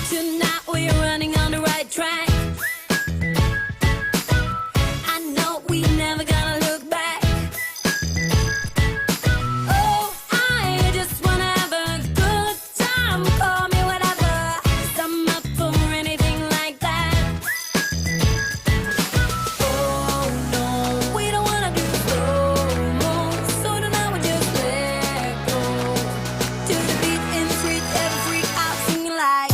Tonight we're running on the right track. I know we never gonna look back. Oh, I just wanna have a good time. Call me whatever, 'cause I'm up for anything like that. Oh no, we don't wanna do slow-mo, so tonight we just let go. To the beat in the street, every freak out singing like,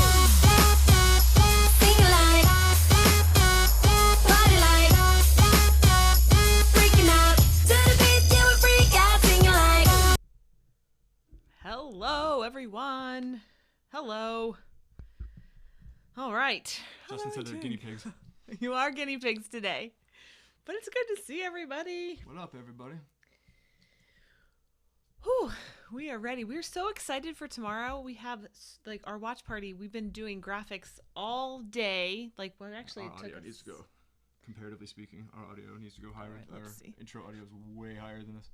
party like, freaking out. To the beat, yeah, we freak out singing like. Hello, everyone. Hello. All right. Justin said they're guinea pigs. You are guinea pigs today. But it's good to see everybody. What up, everybody? Whew, we are ready. We're so excited for tomorrow. We have like our watch party. We've been doing graphics all day. Like we're actually Our took audio us- needs to go. Comparatively speaking, our audio needs to go higher. Alright, let's Our see. intro audio is way higher than this.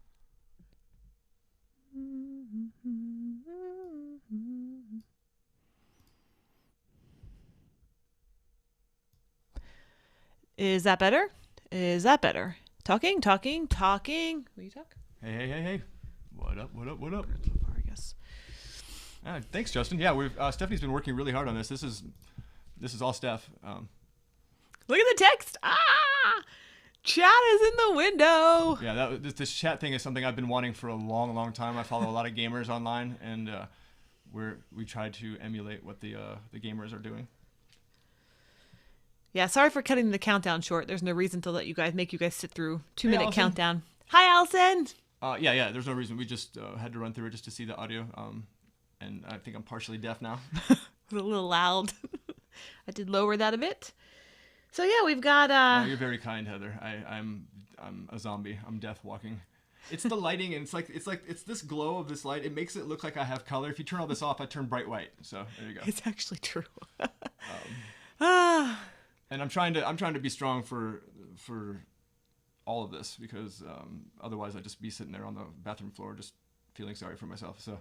Is that better? Is that better? Talking. Will you talk? Hey. What up? What up? So far, I guess. Thanks, Justin. Yeah, we've Stephanie's been working really hard on this. This is all Steph. Look at the text. Chat is in the window. Yeah, this chat thing is something I've been wanting for a long time. I follow a lot of gamers online, and we tried to emulate what the gamers are doing. Yeah, sorry for cutting the countdown short. There's no reason to make you guys sit through 2-minute Allison. countdown. Hi, Allison. Yeah. There's no reason. We just had to run through it just to see the audio. And I think I'm partially deaf now. It was a little loud. I did lower that a bit. So yeah, we've got Oh, you're very kind, Heather. I'm a zombie. I'm death walking. It's the lighting, and it's this glow of this light. It makes it look like I have color. If you turn all this off, I turn bright white. So there you go. it's actually true. And I'm trying to be strong for all of this, because otherwise I'd just be sitting there on the bathroom floor just feeling sorry for myself. So,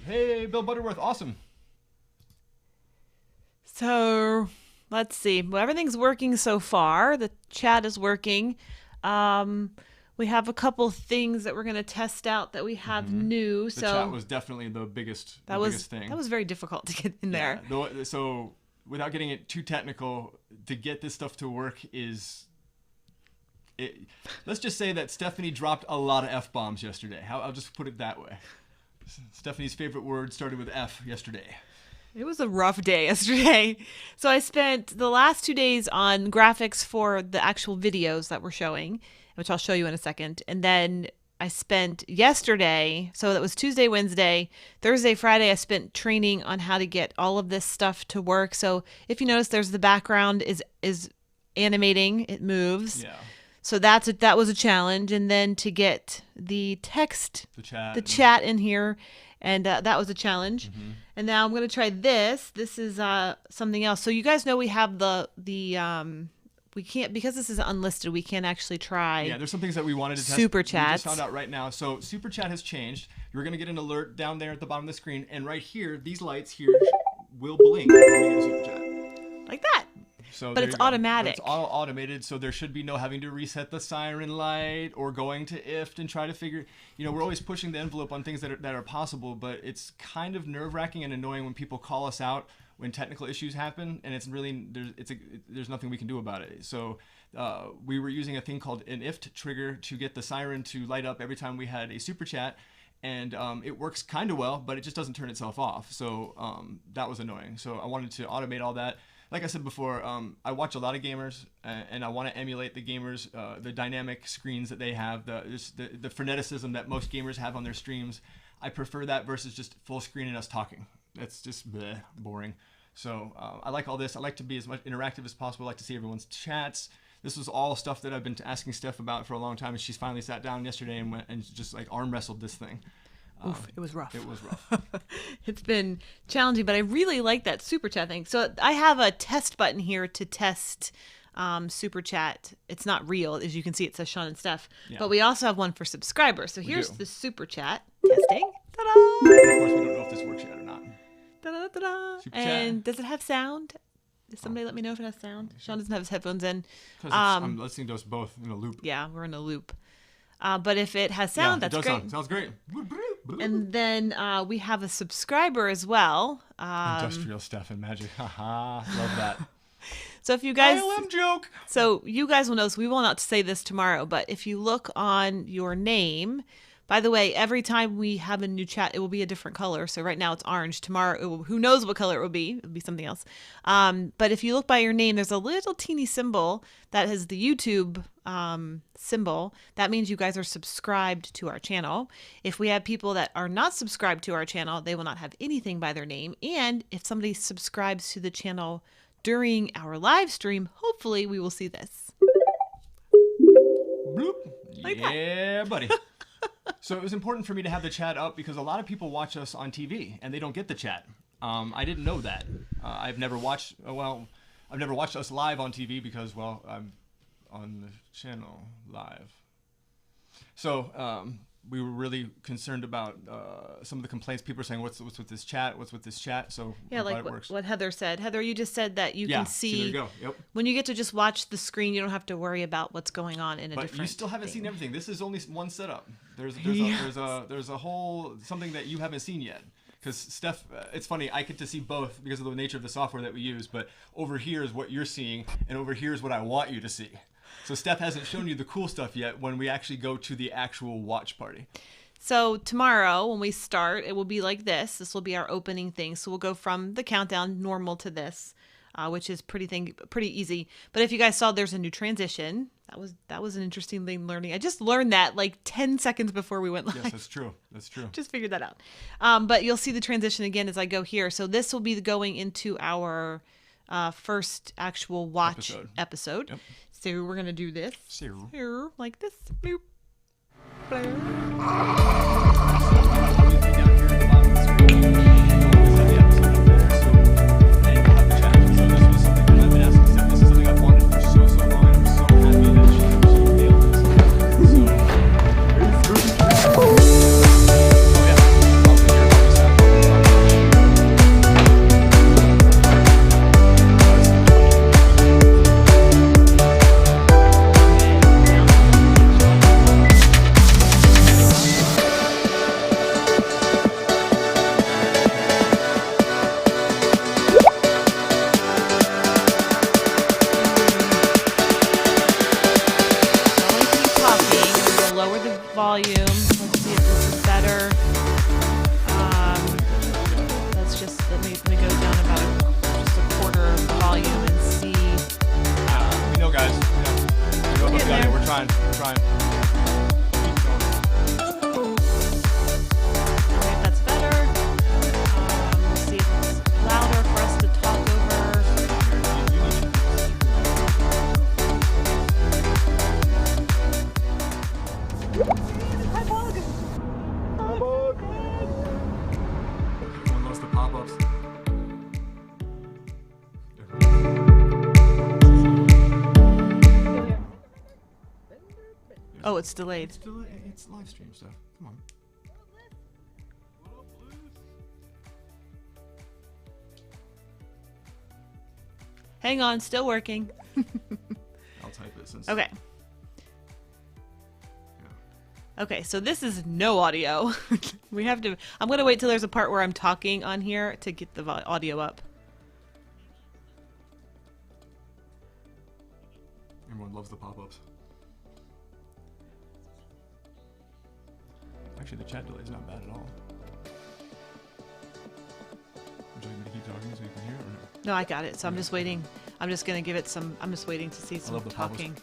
hey, Bill Butterworth, awesome. So let's see. Well, everything's working so far. The chat is working. We have a couple things that we're going to test out that we have new. The So chat was definitely the biggest thing. That was very difficult to get in there. Yeah, so without getting it too technical, to get this stuff to work let's just say that Stephanie dropped a lot of F-bombs yesterday. I'll just put it that way. Stephanie's favorite word started with F yesterday. It was a rough day yesterday. So I spent the last 2 days on graphics for the actual videos that we're showing, which I'll show you in a second. And then I spent yesterday, so that was Tuesday, Wednesday, Thursday, Friday, I spent training on how to get all of this stuff to work. So if you notice, there's the background is animating, it moves. Yeah. So that was a challenge. And then to get the text, the chat in here, and that was a challenge. And now I'm going to try this. This is something else. So you guys know we have the we can't, because this is unlisted, we can't actually try. Yeah, there's some things that we wanted to test. Super chats. We just found out right now. So Super Chat has changed. You're going to get an alert down there at the bottom of the screen. And right here, these lights here will blink when we get a Super Chat. Like that. So But it's automatic. It's all automated, so there should be no having to reset the siren light or going to IFT and try to figure. We're always pushing the envelope on things that are possible, but it's kind of nerve-wracking and annoying when people call us out when technical issues happen, and it's really there's nothing we can do about it. So we were using a thing called an IFT trigger to get the siren to light up every time we had a super chat. And it works kind of well, but it just doesn't turn itself off. So that was annoying. So I wanted to automate all that. Like I said before, I watch a lot of gamers, and I want to emulate the gamers, the dynamic screens that they have, the freneticism that most gamers have on their streams. I prefer that versus just full screen and us talking. That's just boring. So I like all this. I like to be as much interactive as possible. I like to see everyone's chats. This was all stuff that I've been asking Steph about for a long time, and she's finally sat down yesterday and went and just like arm wrestled this thing. Oof, it was rough. It was rough. It's been challenging, but I really like that super chat thing. So I have a test button here to test super chat. It's not real. As you can see, it says Sean and Steph. Yeah. But we also have one for subscribers. So here's do. the super chat testing. And of course, we don't know if this works yet or not. Da-da-da-da. Super chat. And does it have sound? Does somebody let me know if it has sound? Sean doesn't have his headphones in. I'm listening to us both in a loop. Yeah, we're in a loop. But if it has sound, yeah, that's it does great. Sound. Sounds great. And then we have a subscriber as well. Industrial stuff and magic. Haha, love that. So if you guys, ILM joke. so you guys will know. So we will not say this tomorrow, but if you look on your name. By the way, every time we have a new chat, it will be a different color. So right now it's orange. Tomorrow, who knows what color it will be? It'll be something else. But if you look by your name, there's a little teeny symbol that has the YouTube symbol. That means you guys are subscribed to our channel. If we have people that are not subscribed to our channel, they will not have anything by their name. And if somebody subscribes to the channel during our live stream, hopefully we will see this. Bloop. Like that. Yeah, buddy. So it was important for me to have the chat up because a lot of people watch us on TV and they don't get the chat. I didn't know that. I've never watched us live on TV because, well, I'm on the channel live. So we were really concerned about some of the complaints. People are saying, what's with this chat? What's with this chat? So Yeah, I'm glad like it works. what Heather said. Heather, you just said that you can see. there you go. Yep. When you get to just watch the screen, you don't have to worry about what's going on in a But different you still haven't seen thing. everything. This is only one setup. There's a whole something that you haven't seen yet. Because Steph, it's funny. I get to see both because of the nature of the software that we use. But over here is what you're seeing, and over here is what I want you to see. So Steph hasn't shown you the cool stuff yet. When we actually go to the actual watch party. So tomorrow when we start, it will be like this. This will be our opening thing. So we'll go from the countdown normal to this, which is pretty easy. But if you guys saw, there's a new transition. That was an interesting thing learning. I just learned that like 10 seconds before we went live. Yes, that's true. That's true. Just figured that out. But you'll see the transition again as I go here. So this will be going into our first actual watch episode. Yep. So we're going to do this. So. Here, like this. Boop. Blur. Volume. Let's see if this is better. Let me go down about just a quarter of the volume and see. We know, guys. We know. We're trying. Alright, that's better. We'll see if it's louder for us to talk over. Everyone loves the pop-ups. Oh, it's delayed. It's live stream stuff. Come on. Hang on, still working. I'll type it since. Okay. Okay, so this is no audio. We have to. I'm gonna wait till there's a part where I'm talking on here to get the audio up. Everyone loves the pop-ups. Actually, the chat delay is not bad at all. Would you like me to keep talking so you can hear it or no? No, I got it. So I'm just waiting. I'm just gonna give it some. I'm just waiting to see some love the pop-ups. talking.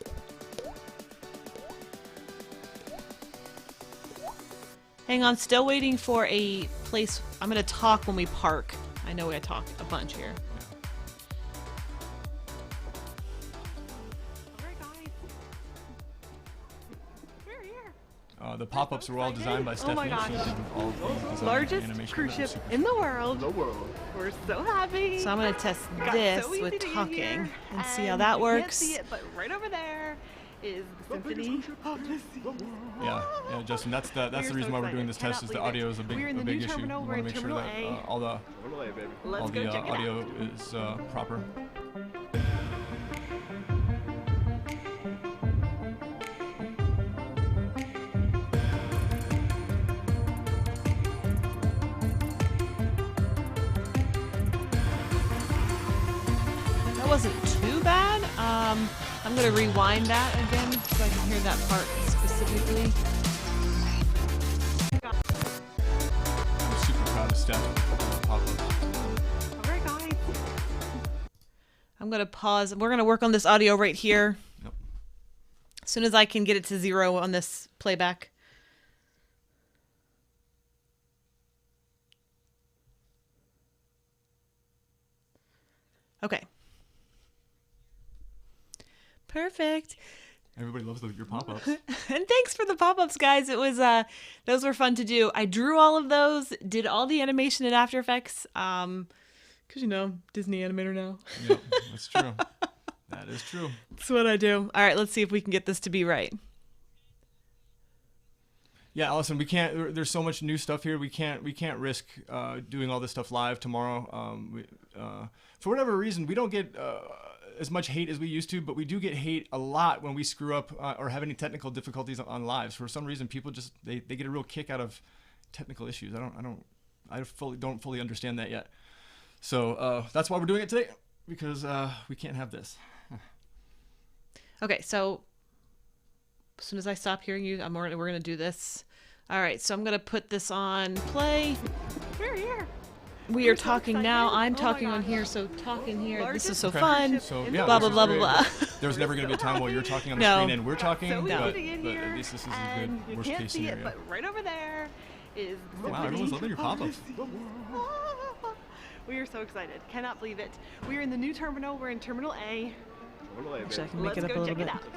Hang on, still waiting for a place. I'm gonna talk when we park. I know I talk a bunch here. The pop-ups were all designed by Stef. my gosh. She did all of the design Largest animation. cruise That ship was super in the world. We're so happy. So I'm gonna test Got this so easy with to get talking here, and see how and that you works. Can't see it, but right over there is the symphony of the sea. Yeah, Justin, that's the We're reason so why we're doing excited. this test. Cannot Is the believe audio it. is a We're in the big new issue. terminal. We We're want in to make sure Terminal that A. all Let's the go check it out. audio is proper. That wasn't too bad. I'm gonna rewind that again so I can hear that part specifically. I'm super proud of Stef. All right, guys. I'm gonna pause. We're gonna work on this audio right here. Yep. As soon as I can get it to 0 on this playback. Okay. Perfect. Everybody loves your pop-ups. And thanks for the pop-ups, guys. It was those were fun to do. I drew all of those, did all the animation in After Effects. Cause Disney animator now. Yep, that's true. That is true. That's what I do. All right, let's see if we can get this to be right. Yeah, Allison, we can't. There's so much new stuff here. We can't risk doing all this stuff live tomorrow. For whatever reason, we don't get as much hate as we used to, but we do get hate a lot when we screw up or have any technical difficulties on lives. For some reason, people just they get a real kick out of technical issues. I don't fully understand that yet. So that's why we're doing it today, because we can't have this. Okay, so as soon as I stop hearing you, we're gonna do this. All right, so I'm gonna put this on play. We're here. We We're are so talking now. excited. I'm Oh my talking on gosh. here, so talk in here. This is so Okay. fun. So In yeah, the Blah, this blah, is blah, blah, great. blah. There's never going to be a time where you're talking on the No. screen and we're talking, So but, easy to get but here, at least this is a and good you worst can't case see scenario. it, but right over there is the Wow, symphony everyone's loving your of the pop-ups. sea. We are so excited. Cannot believe it. We're in the new terminal. We're in Terminal A. Actually, I can make Let's it up go a check little it bit.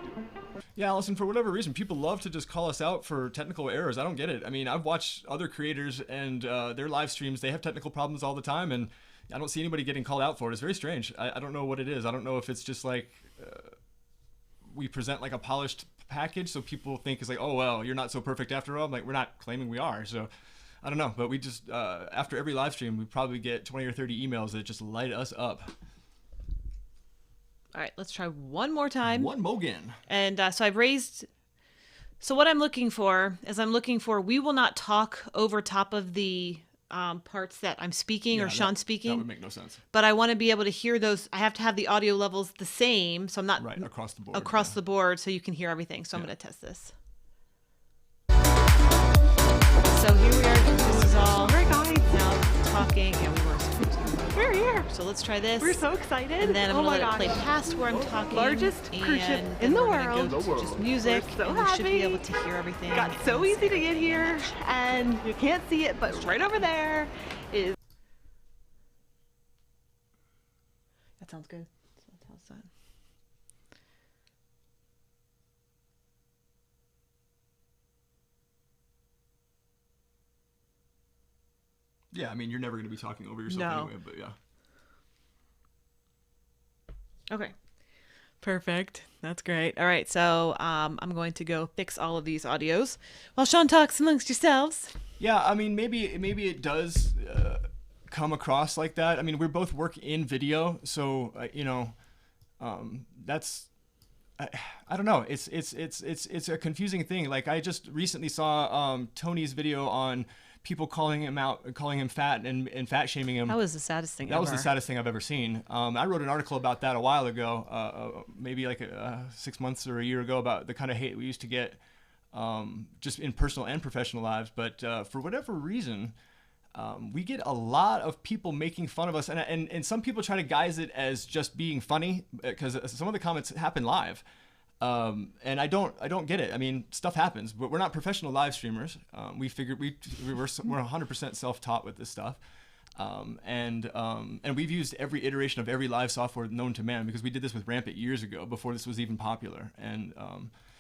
out. Yeah, Allison, for whatever reason, people love to just call us out for technical errors. I don't get it. I mean, I've watched other creators and their live streams. They have technical problems all the time, and I don't see anybody getting called out for it. It's very strange. I don't know what it is. I don't know if it's just like we present like a polished package, so people think it's like, oh, well, you're not so perfect after all. I'm like, we're not claiming we are. So I don't know. But we just, after every live stream, we probably get 20 or 30 emails that just light us up. All right, let's try one more time. One Mogan. And so I've raised. So what I'm looking for is we will not talk over top of the parts that I'm speaking or Sean's That speaking. would make no sense. But I want to be able to hear those. I have to have the audio levels the same, so I'm not Right, across the board. across yeah. the board, so you can hear everything. So I'm Yeah. going to test this. So here we are. This is all All right, guys. now talking. Yeah, we were. We're here. So let's try this. We're so excited. And then I'm oh gonna my let it gosh. play past where I'm talking. Largest cruise ship and in then the we're gonna world. Go to just music, We're so and we should be happy. able to hear everything. Got so and easy to get here, and you can't see it, but right over there is. That sounds good. How's that? Yeah, I mean, you're never going to be talking over yourself No. anyway, but yeah. Okay. Perfect. That's great. All right, so I'm going to go fix all of these audios while Sean talks amongst yourselves. Yeah, I mean, maybe it does come across like that. I mean, we both work in video, so that's I don't know. It's a confusing thing. Like I just recently saw Tony's video on people calling him fat and fat shaming him. That was the saddest thing That ever. was the saddest thing I've ever seen. I wrote an article about that a while ago, maybe like 6 months or a year ago, about the kind of hate we used to get just in personal and professional lives. But for whatever reason, we get a lot of people making fun of us. And some people try to guise it as just being funny, because some of the comments happen live. And I don't get it. I mean, stuff happens, but we're not professional live streamers. We figured we're 100% self-taught with this stuff. And we've used every iteration of every live software known to man, because we did this with Rampant years ago, before this was even popular. And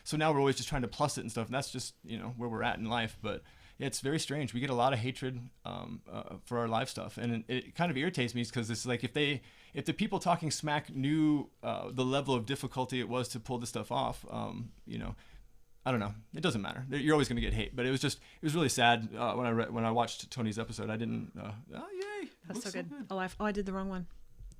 so now we're always just trying to plus it and stuff. And that's just, where we're at in life. But it's very strange. We get a lot of hatred for our live stuff, and it kind of irritates me because it's like if the people talking smack knew the level of difficulty it was to pull this stuff off, you know, I don't know. It doesn't matter. You're always going to get hate, but it was really sad when I watched Tony's episode. I didn't. Oh yay! That's so good. Oh, I did the wrong one.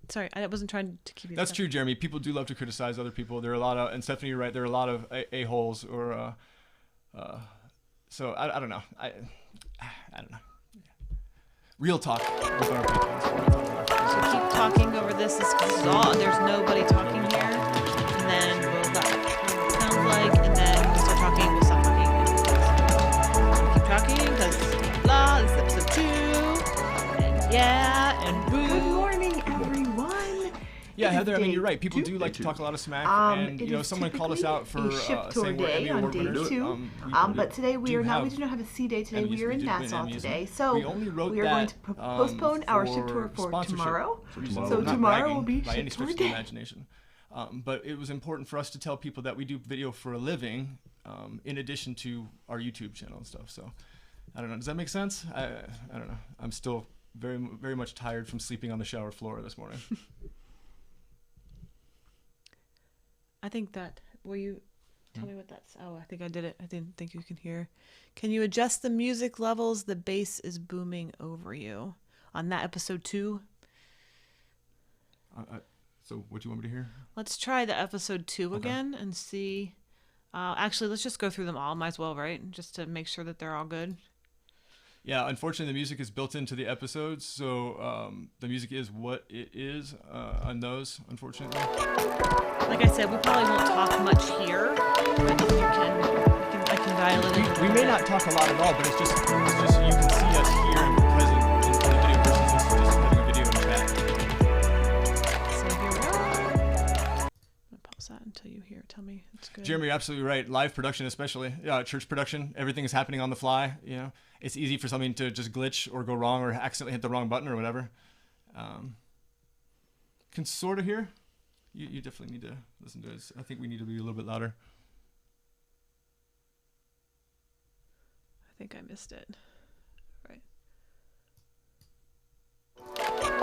Sorry, I wasn't trying to keep you. That's true, Jeremy. People do love to criticize other people. There are a lot of, and Stephanie, you're right. There are a lot of a-holes or. So I don't know. I don't know. Real talk. With our patrons. So keep talking over this. This is all. There's nobody talking here, and then we'll sounds like, and then we'll start talking. We'll stop talking. Keep talking because blah. This is episode 2, and yeah, and boo. Good morning, everyone. Yeah, It is Heather, I mean, day you're right. People do like to talk a lot of smack, and it you know, is someone called us out for a ship tour saying we're day Emmy on Award day winners. 2. But today we do not have a C day today. We are in Nassau today, so we only wrote we are going to postpone our ship tour for sponsorship tomorrow. reasons. So Not tomorrow bragging will be by any ship stretch tour of the day. imagination. But it was important for us to tell people that we do video for a living, in addition to our YouTube channel and stuff. So I don't know. Does that make sense? I don't know. I'm still very very much tired from sleeping on the shower floor this morning. I think that. Will you tell me what that's? Oh, I think I did it. I didn't think you can hear. Can you adjust the music levels? The bass is booming over you. On that episode 2. So what do you want me to hear? Let's try the episode 2 again and see. Actually, let's just go through them all. Might as well, right? Just to make sure that they're all good. Yeah, unfortunately, the music is built into the episodes, so the music is what it is on those, unfortunately. Like I said, we probably won't talk much here, but if I can dial it in. We may not talk a lot at all, but it's just you can see us here and we're present in the video versus us just having a video in chat. So here we are. I'm gonna pause that until you hear. Tell me it's good. Jeremy, you're absolutely right. Live production, especially church production, everything is happening on the fly. You know, it's easy for something to just glitch or go wrong or accidentally hit the wrong button or whatever. Can sort of hear. You definitely need to listen to it. I think we need to be a little bit louder. I think I missed it. Right.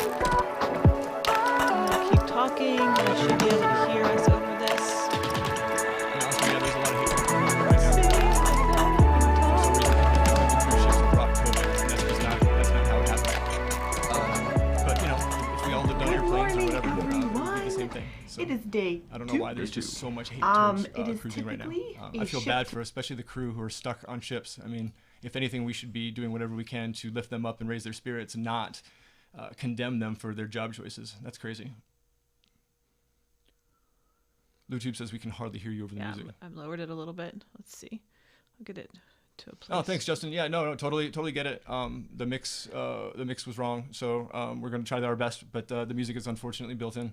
I'm gonna keep talking. You should be able to hear us over this. And also, yeah, there's a lot of hate from right now. For some reason, cruise ships brought COVID, and that's not how it happened. But you know, if we all lived on airplanes or whatever, it would be the same thing. So It is day I don't know why there's just so much hate Um, towards it is cruising right now. typically I a feel ship bad for especially the crew who are stuck on ships. I mean, if anything, we should be doing whatever we can to lift them up and raise their spirits, and not condemn them for their job choices. That's crazy. LuTube says we can hardly hear you over the music. I've lowered it a little bit. Let's see. I'll get it to a place. Oh, thanks, Justin. Yeah, no, totally get it. The mix was wrong, so we're gonna try our best, but the music is unfortunately built in.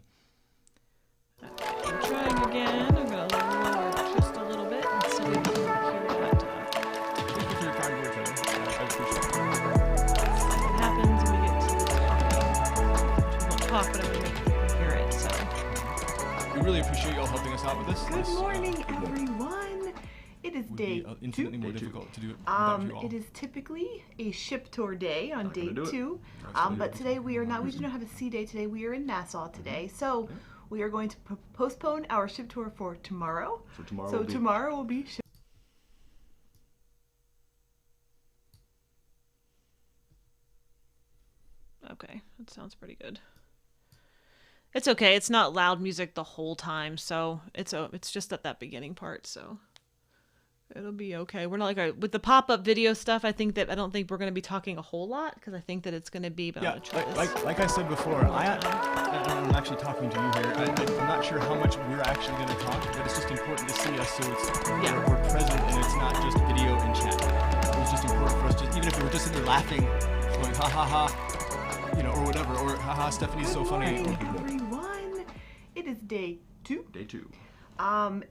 Okay, I'm trying again. I'm gonna lower just a little bit so we can hear that. Thank you for your kind words, Heather. I appreciate it. What happens when we get to talking? We won't talk, but I'm gonna make you hear it. So We really appreciate you all helping us out with this. Good This, morning, everyone. It is would day be infinitely 2. more difficult to do it without you all. It is typically a ship tour day on day gonna do it. 2. But today we do not have a C day today. We are in Nassau today. So we are going to postpone our ship tour for tomorrow. So tomorrow So will be- tomorrow will be ship. okay, that sounds pretty good. It's okay. It's not loud music the whole time, so it's just at that beginning part. So it'll be okay. We're not like with the pop-up video stuff. I don't think we're going to be talking a whole lot because I think that it's going to be. But Yeah, I'm gonna try this. like I said before, I'm actually talking to you here. I'm not sure how much we're actually going to talk, but it's just important to see us so we're present and it's not just video and chat. It was just important for us, even if we were just sitting there laughing, going ha ha ha, you know, or whatever, or ha ha, Stephanie's so funny. Good morning, everyone. It is day 2. Day 2.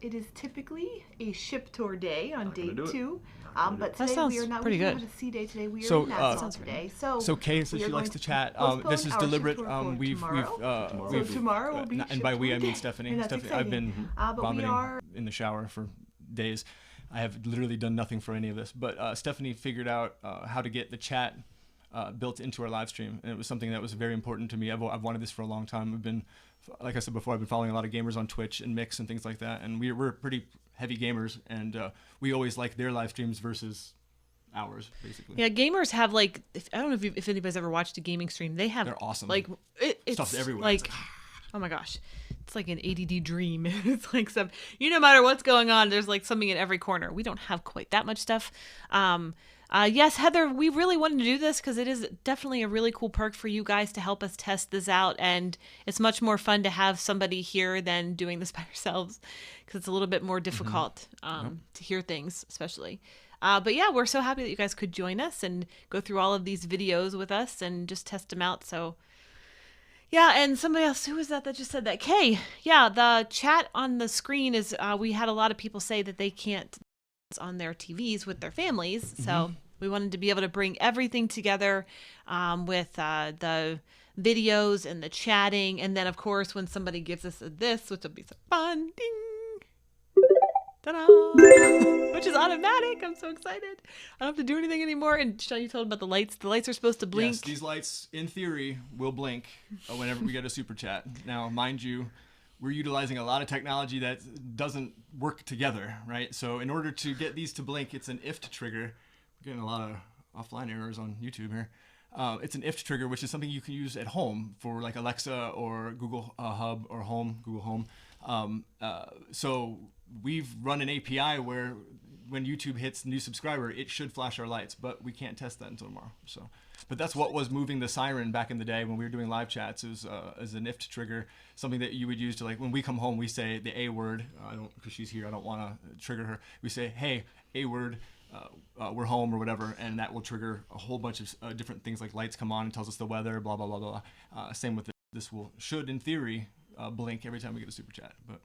It is typically a ship tour day on day gonna do it. 2. gonna But do That today sounds we are not. pretty We do good. have a C day today. We are So, in Nassau sounds pretty today. So Kay says we she are likes going to chat. postpone This is our ship deliberate. tour for We've tomorrow. we've So tomorrow will be and ship by we tour I mean day. Stephanie. And that's Stephanie, I've been exciting. But we vomiting are in the shower for days. I have literally done nothing for any of this. But Stephanie figured out how to get the chat built into our live stream, and it was something that was very important to me. I've wanted this for a long time. I've been, like I said before, I've been following a lot of gamers on Twitch and Mix and things like that, and we're pretty heavy gamers, and we always like their live streams versus ours, basically. Yeah, gamers have like, I don't know if anybody's ever watched a gaming stream. They're awesome. Like it's Stuff's everywhere. Like, oh my gosh, it's like an ADD dream. It's like some, no matter what's going on, there's like something in every corner. We don't have quite that much stuff. Yes, Heather, we really wanted to do this because it is definitely a really cool perk for you guys to help us test this out. And it's much more fun to have somebody here than doing this by yourselves because it's a little bit more difficult to hear things, especially. But yeah, we're so happy that you guys could join us and go through all of these videos with us and just test them out. So yeah, and somebody else, who was that just said that? Kay, yeah, the chat on the screen is, we had a lot of people say that they can't on their TVs with their families. So we wanted to be able to bring everything together with the videos and the chatting. And then, of course, when somebody gives us this, which will be so fun, ding, ta-da, which is automatic. I'm so excited. I don't have to do anything anymore. And Sean, you told about the lights. The lights are supposed to blink. Yes, these lights, in theory, will blink whenever we get a super chat. Now, mind you, we're utilizing a lot of technology that doesn't work together, right? So in order to get these to blink, it's an IFT trigger. We're getting a lot of offline errors on YouTube here. It's an IFT trigger, which is something you can use at home for like Alexa or Google Hub or Google Home. So we've run an API where when YouTube hits new subscriber, it should flash our lights, but we can't test that until tomorrow. So, but that's what was moving the siren back in the day when we were doing live chats, is an IFT trigger, something that you would use to, like, when we come home, we say the A word. Because she's here, I don't want to trigger her. We say, hey, A word, we're home or whatever, and that will trigger a whole bunch of different things, like lights come on and tells us the weather, blah, blah, blah, blah. Same with this. This should, in theory, blink every time we get a super chat, but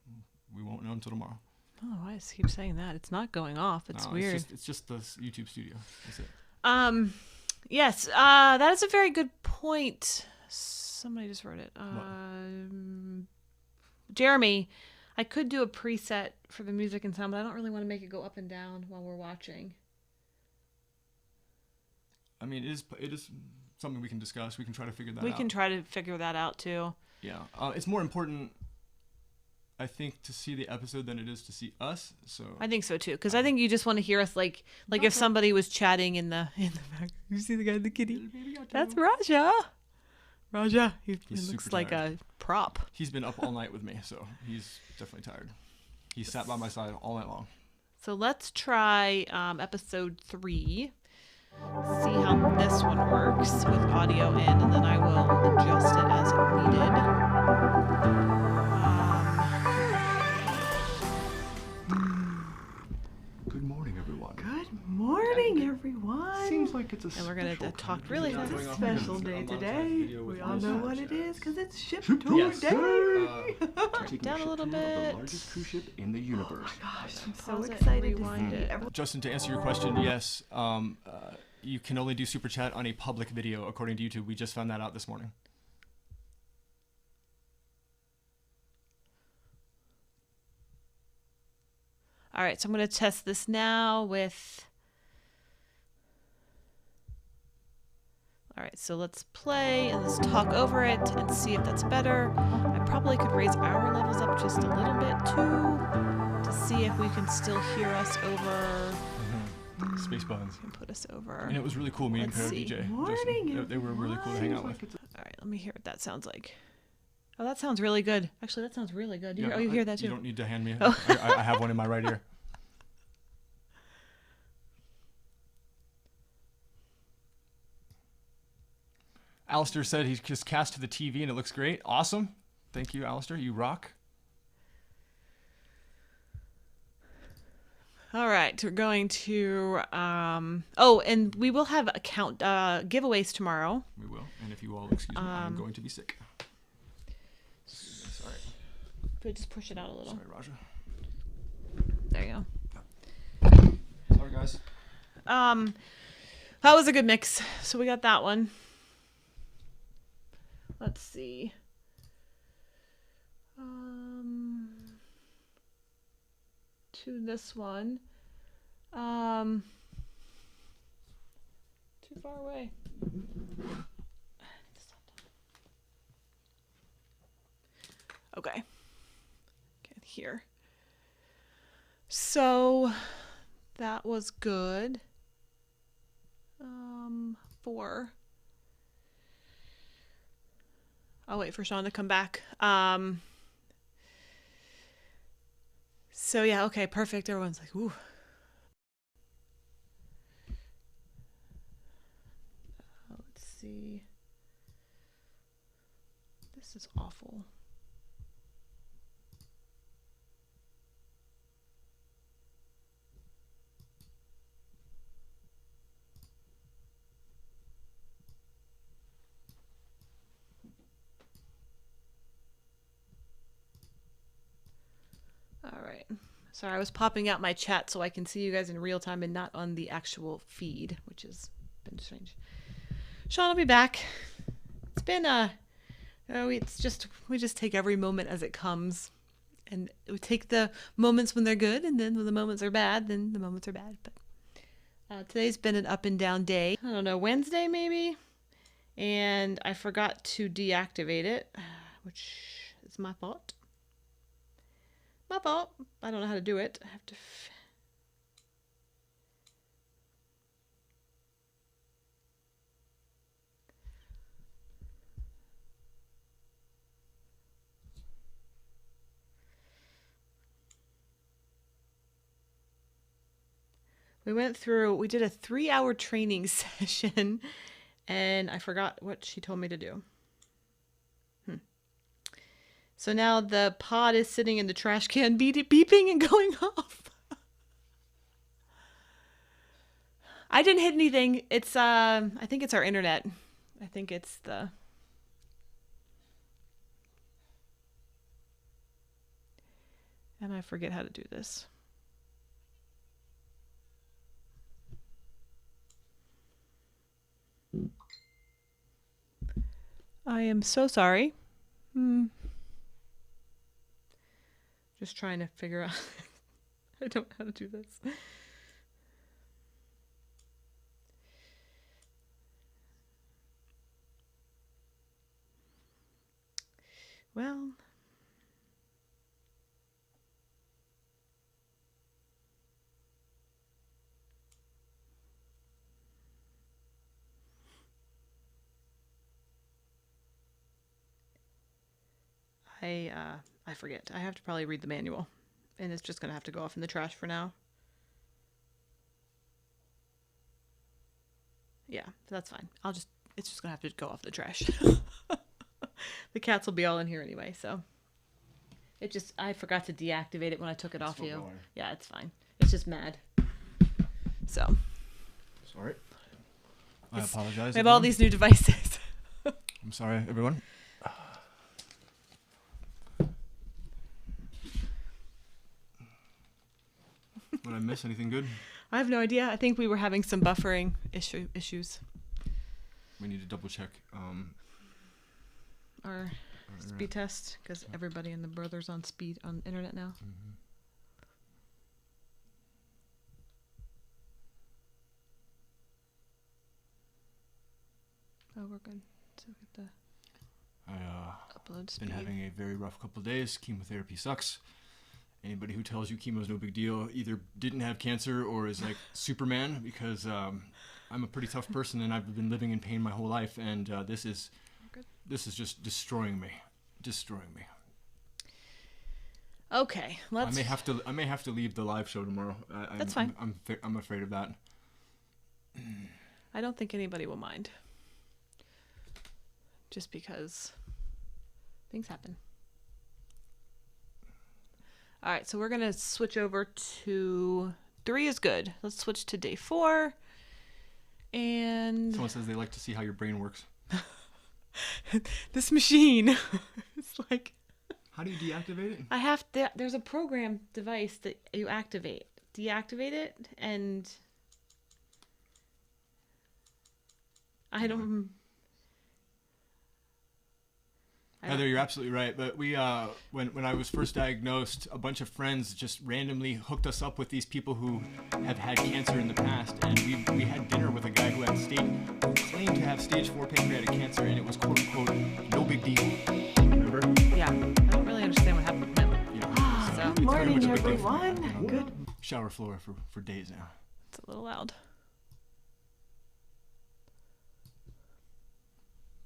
we won't know until tomorrow. Oh, I just keep saying that. It's not going off. It's weird. It's just the YouTube studio. That's it. Yes, that is a very good point. Somebody just wrote it. Jeremy, I could do a preset for the music and sound, but I don't really want to make it go up and down while we're watching. I mean, it is something we can discuss. We can try to figure that out. We can try to figure that out too. Yeah. It's more important, I think, to see the episode than it is to see us. So I think so too, because I think you just want to hear us, like if somebody was chatting in the back. You see the guy, the kitty? That's Raja. Raja. He looks like a prop. He's been up all night with me, so he's definitely tired. He sat by my side all night long. So let's try episode 3. See how this one works with audio in, and then I will adjust it as needed. Good morning, everyone. Good morning, everyone. Seems like it's a And we're going to talk really fast. It's a special day today. We all know what it is because it's Ship Yes. Tour Day. Down a little The bit. largest cruise ship in the universe. Gosh, I'm so Pause it, excited to rewind see it. everyone. Justin, to answer your question, yes. You can only do super chat on a public video, according to YouTube. We just found that out this morning. All right, so I'm going to test this now with... All right, so let's play and let's talk over it and see if that's better. I probably could raise our levels up just a little bit too to see if we can still hear us over... Space buttons. Can put us over. And it was really cool meeting Let's Kara see. DJ. Morning, Justin. They were really cool to hang out with. All right, let me hear what that sounds like. Oh, that sounds really good. Actually, that sounds really good. Yeah, You hear that too? You don't need to hand me. Oh. I have one in my right ear. Alistair said he just cast to the TV and it looks great. Awesome. Thank you, Alistair. You rock. All right, we're going to oh, and we will have account giveaways tomorrow. We will. And if you all excuse me, I'm going to be sick. Sorry. But just push it out a little. Sorry, Raja. There you go. Sorry, guys. That was a good mix. So we got that one. Let's see. To this one. Too far away. Okay. Get here. So that was good. 4. I'll wait for Sean to come back. So yeah, okay, perfect. Everyone's like, ooh. Let's see. This is awful. All right. Sorry, I was popping out my chat so I can see you guys in real time and not on the actual feed, which has been strange. Sean will be back. It's been we just take every moment as it comes, and we take the moments when they're good, and then when the moments are bad, then the moments are bad. But today's been an up and down day. I don't know, Wednesday maybe, and I forgot to deactivate it, which is my fault. My fault. I don't know how to do it. I have to. We did a 3-hour training session, and I forgot what she told me to do. So now the pod is sitting in the trash can beeping and going off. I didn't hit anything. It's I think it's our internet. I think it's the and I forget how to do this. I am so sorry. Just trying to figure out. I don't know how to do this. Well, I forget. I have to probably read the manual, and it's just gonna have to go off in the trash for now. Yeah, that's fine. It's just gonna have to go off the trash. The cats will be all in here anyway, so. I forgot to deactivate it when I took it off you. Going. Yeah, it's fine. It's just mad. So. Sorry. I apologize. We have all these new devices. I'm sorry, everyone. Did I miss anything good? I have no idea. I think we were having some buffering issues. We need to double check. Our speed test, because everybody and the brother's on internet now. Mm-hmm. Oh, we're good. So get the upload speed. Been having a very rough couple of days. Chemotherapy sucks. Anybody who tells you chemo's no big deal either didn't have cancer or is like Superman, because I'm a pretty tough person and I've been living in pain my whole life, and this is just destroying me. Okay, let's. I may have to leave the live show tomorrow. That's fine. I'm afraid of that. I don't think anybody will mind. Just because things happen. All right, so we're going to switch over to 3 is good. Let's switch to day 4. And Someone says they like to see how your brain works. this machine is like... How do you deactivate it? There's a program device that you activate. Deactivate it, and I don't... Heather, you're absolutely right. But we, when I was first diagnosed, a bunch of friends just randomly hooked us up with these people who have had cancer in the past, and we had dinner with a guy who claimed to have stage 4 pancreatic cancer, and it was quote unquote no big deal. Remember? Yeah. I don't really understand what happened with him. Yeah. So It's very much Morning, a big deal for me, everyone. you know? Good. Shower floor for days now. it's a little loud.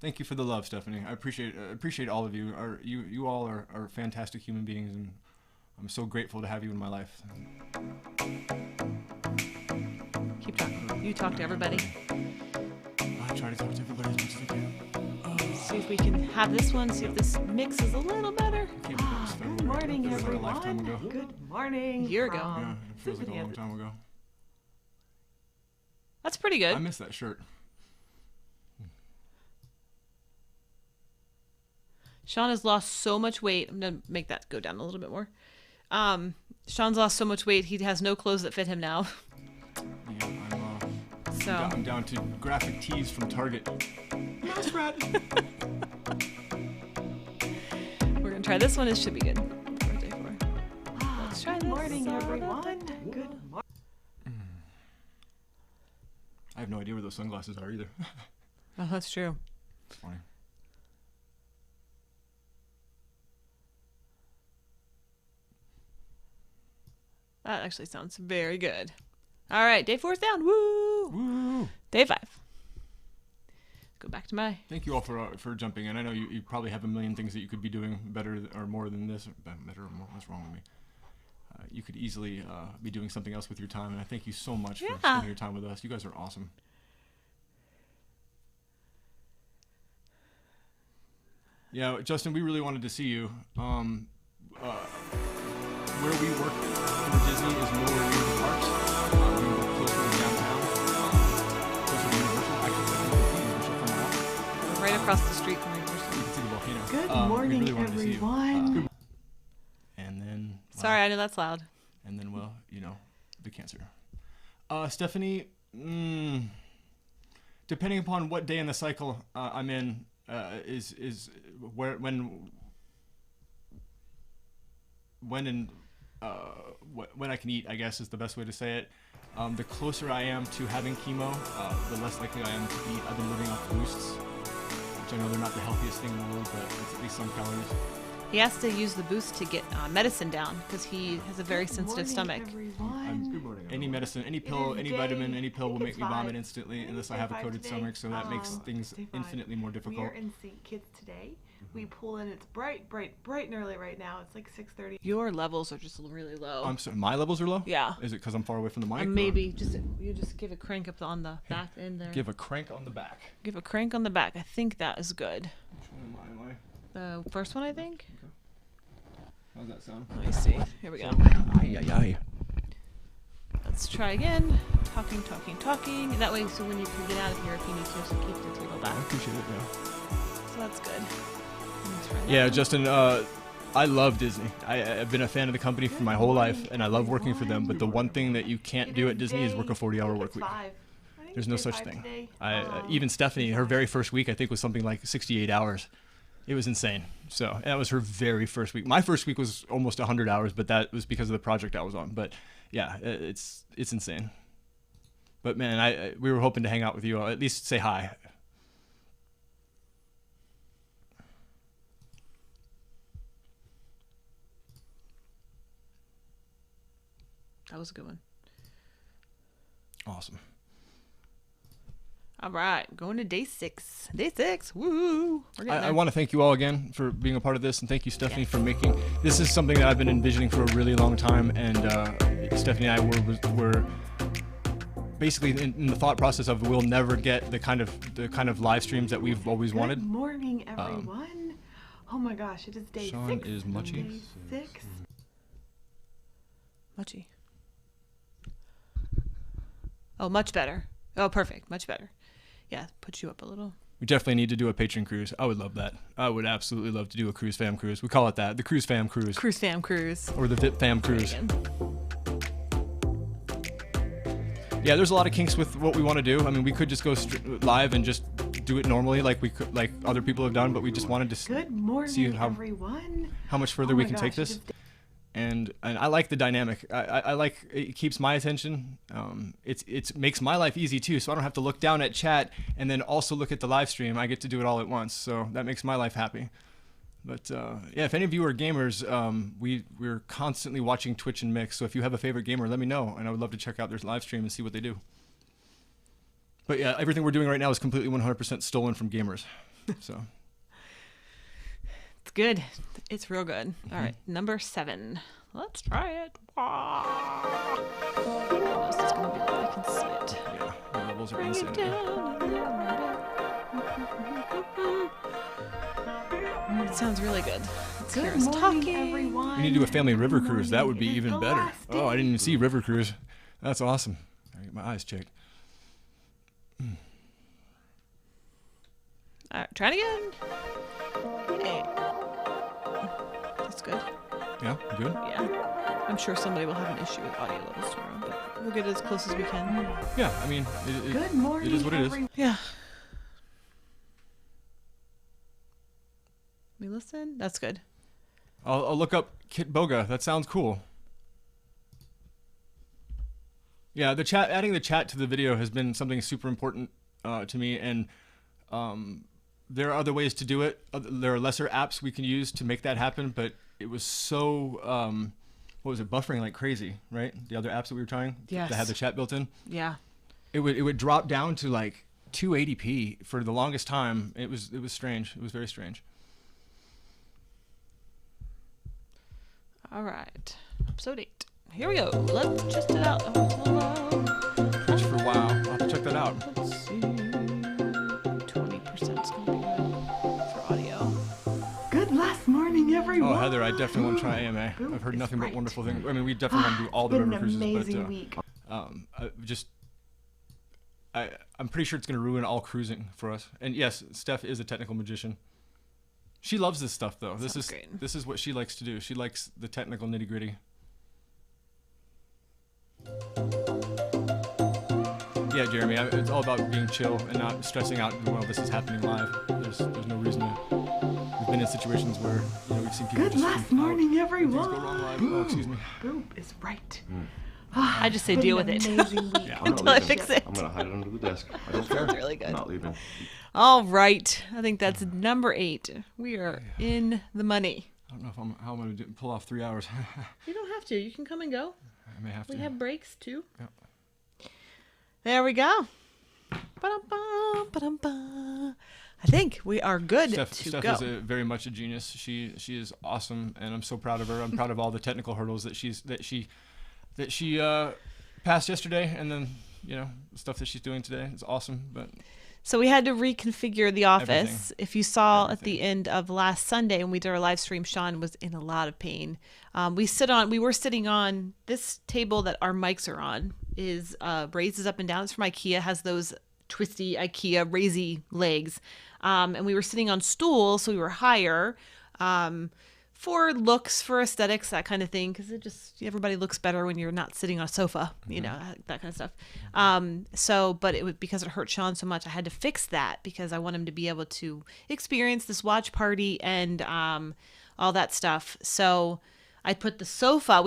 Thank you for the love, Stephanie. I appreciate all of you. You all are fantastic human beings, and I'm so grateful to have you in my life. Keep talking. You talk to everybody. I try to talk to everybody as much as I can. See if we can have this one. See if this mix is a little better. I can't believe it was February. Good morning, It feels like a lifetime everyone. ago. Good morning. A year ago. from Yeah, it feels like a Symphony long of- time ago. That's pretty good. I miss that shirt. Sean has lost so much weight. I'm gonna make that go down a little bit more. Sean's lost so much weight. He has no clothes that fit him now. Yeah, So I'm down to graphic tees from Target. Mouse rat. we're gonna try this one. It should be good. Birthday for. Let's try Good this. morning, everyone. Good morning. I have no idea where those sunglasses are either. Oh, that's true. It's funny. That actually sounds very good. All right, day 4 is down. Woo! Woo! Day 5. Go back to my. Thank you all for jumping in. I know you probably have a million things that you could be doing better or more than this. Better or more? What's wrong with me? You could easily be doing something else with your time, and I thank you so much for Yeah. spending your time with us. You guys are awesome. Yeah, Justin, we really wanted to see you. Where we work for Disney is nowhere near the parks. We work closer to downtown, closer to Universal. Actually, I think it's Universal from our office. We're right across the street from Universal. You can see the volcano. Good We morning, really wanted to see you. everyone. And then, Sorry, I know that's loud. and then, well, the cancer. Stephanie, depending upon what day in the cycle I'm in, is when I can eat, I guess is the best way to say it. The closer I am to having chemo, the less likely I am to eat. I've been living off boosts, which I know they're not the healthiest thing in the world, but it's at least some calories. He has to use the boost to get medicine down because he has a very sensitive stomach. Everyone. Any medicine, any pill, is any day- vitamin, any pill I will think make it's me vomit 5. instantly I think unless it's I have a day 5 coated today. stomach, so that makes things Day 5. infinitely more We difficult. are in St. Kitts today. We pull in. It's bright and early right now. It's like 6:30. Your levels are just really low. I'm sorry, my levels are low? Yeah. Is it because I'm far away from the mic? or- Maybe you just give a crank up on the back end there. Give a crank on the back. Give a crank on the back. I think that is good. Which one am I? The first one, I think. How's that sound? Let me see. Here we go. Aye, aye, aye. Let's try again. Talking. And that way, so when you can get out of here if you need to, so keep the table I back. appreciate it, yeah. So that's good. Let's try that Yeah, one. Justin, I love Disney. I've been a fan of the company for my whole life, and I love working for them, but the one thing that you can't do at Disney is work a 40-hour work week. There's no such thing. Even Stephanie, her very first week, I think, was something like 68 hours. It was insane. So that was her very first week. My first week was almost 100 hours, but that was because of the project I was on. But yeah, it's insane. But man, we were hoping to hang out with you, at least say hi. That was a good one. Awesome. All right, going to day 6. Day 6. Woo! We're getting I there. want to thank you all again for being a part of this, and thank you, Stephanie, for making this is something that I've been envisioning for a really long time. And Stephanie and I were basically in the thought process of we'll never get the kind of live streams that we've always wanted. Good morning, everyone. Oh my gosh, it is day Sean 6. is muchy. Day 6. Muchy. Oh, much better. Oh, perfect. Much better. Yeah, put you up a little. We definitely need to do a patron cruise. I would love that. I would absolutely love to do a Cruise Fam cruise. We call it that, the Cruise Fam cruise, Cruise fam cruise. or the VIP Fam cruise. Again. Yeah, there's a lot of kinks with what we want to do. I mean, we could just go live and just do it normally like we could, like other people have done, but we just wanted to Good morning, see everyone. how much further Oh we my can take gosh, this. And I like the dynamic. I like it keeps my attention. It makes my life easy too, so I don't have to look down at chat and then also look at the live stream. I get to do it all at once, so that makes my life happy. But yeah, if any of you are gamers, we're constantly watching Twitch and Mix. So if you have a favorite gamer, let me know, and I would love to check out their live stream and see what they do. But yeah, everything we're doing right now is completely 100% stolen from gamers. So It's good. It's real good. All right, number 7. Let's try it. Oh, this is gonna be loud. I can see it. yeah, the levels are Bring it insanity. down. It sounds really good. Let's hear Good us morning, talking. everyone. We need to do a family river Good cruise. That would be morning. It even is the better. last Oh, I day. didn't even see river cruise. That's awesome. I get my eyes checked. All right, try it again. Hey. That's good. Yeah, good. Yeah. I'm sure somebody will have an issue with audio levels tomorrow, but we'll get as close as we can. Yeah, I mean, Good morning, it is what it is. everyone. Yeah. We listen? That's good. I'll look up Kit Boga. That sounds cool. Yeah, the chat, adding the chat to the video has been something super important to me, and there are other ways to do it. There are lesser apps we can use to make that happen, but it was so what was it, buffering like crazy, right? The other apps that we were trying Yes. that had the chat built in, Yeah. it would drop down to like 280p for the longest time. It was strange. It was very strange. All right. Episode 8. Here we go. Let's just it out. Twitch for WoW. I'll have to check that out. Let's see. 20% is going to be good for audio. Good last morning, everyone. Oh, Heather, I definitely want to try AMA. Boom I've heard is nothing but right. wonderful things. I mean, we definitely want to do all It's the been river an cruises, amazing but week. I'm pretty sure it's going to ruin all cruising for us. And yes, Stef is a technical magician. She loves this stuff, though. Sounds great. This is what she likes to do. She likes the technical nitty gritty. Yeah, Jeremy, it's all about being chill and not stressing out while this is happening live. There's no reason to. We've been in situations where we've seen people Good just last freak out morning, when everyone. things go wrong live. Oh, excuse me. Boom is right. I just say Been deal an with it. amazing week. Yeah. I'm not Until I leaving. fix it. I'm gonna hide it under the desk. I don't care. Sounds really good. I'm not leaving. All right. I think that's number 8. We are in the money. I don't know how I'm going to pull off 3 hours. You don't have to. You can come and go. I may have to. We have breaks too. Yep. There we go. Ba-dum-ba, ba-dum-ba. I think we are good to Steph go. is very much a genius. She is awesome, and I'm so proud of her. I'm proud of all the technical hurdles that she passed yesterday, and then the stuff that she's doing today is awesome. But So we had to reconfigure the office. Everything. If you saw at Everything. the end of last Sunday when we did our live stream, Sean was in a lot of pain. We were sitting on this table that our mics are on is raises up and down. It's from IKEA, has those twisty IKEA raisy legs. And we were sitting on stools, so we were higher for looks, for aesthetics, that kind of thing, because everybody looks better when you're not sitting on a sofa, that kind of stuff. But because it hurt Sean so much, I had to fix that because I want him to be able to experience this watch party and all that stuff. So I put the sofa.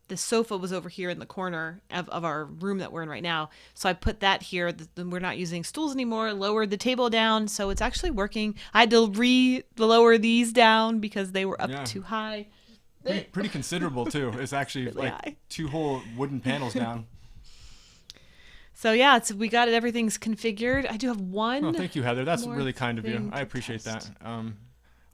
The sofa was over here in the corner of our room that we're in right now. So I put that here. We're not using stools anymore. Lowered the table down. So it's actually working. I had to lower these down because they were up Yeah. too high. pretty considerable too. It's actually Really like high. 2 whole wooden panels down. So yeah, we got it. Everything's configured. I do have one. Oh, thank you, Heather. That's more really kind of you. thing I to appreciate test. that.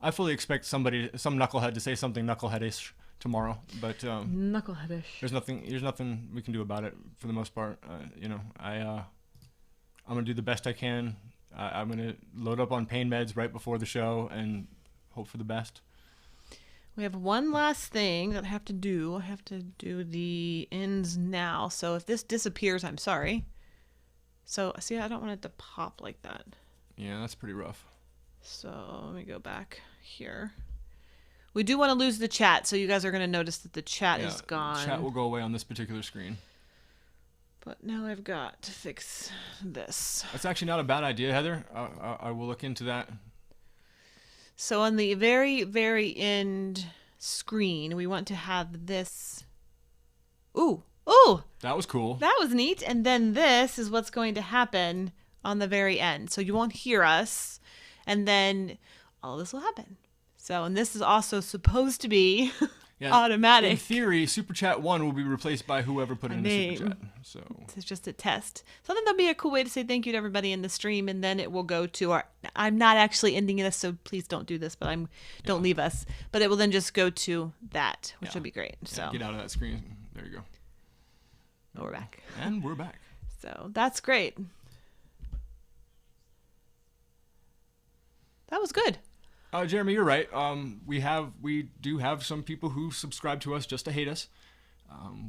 I fully expect some knucklehead to say something knuckleheadish tomorrow, but Knuckleheadish. there's nothing we can do about it for the most part. I'm gonna do the best I can. I'm gonna load up on pain meds right before the show and hope for the best. We have one last thing that I have to do. I have to do the ends now. So if this disappears, I'm sorry. So see, I don't want it to pop like that. Yeah, that's pretty rough. So let me go back here. We do want to lose the chat, so you guys are going to notice that the chat is gone. Chat will go away on this particular screen. But now I've got to fix this. That's actually not a bad idea, Heather. I will look into that. So on the very, very end screen, we want to have this. Ooh, That was cool. that was neat. And then this is what's going to happen on the very end. So you won't hear us, and then all of this will happen. So, and this is also supposed to be automatic. In theory, Super Chat 1 will be replaced by whoever put it in the Super Chat. So It's just a test. So I think that'll be a cool way to say thank you to everybody in the stream, and then it will go to our. I'm not actually ending this, so please don't do this. But don't leave us. But it will then just go to that, which will be great. So get out of that screen. There you go. oh, we're back. And we're back. So that's great. That was good. Jeremy, you're right. We do have some people who subscribe to us just to hate us.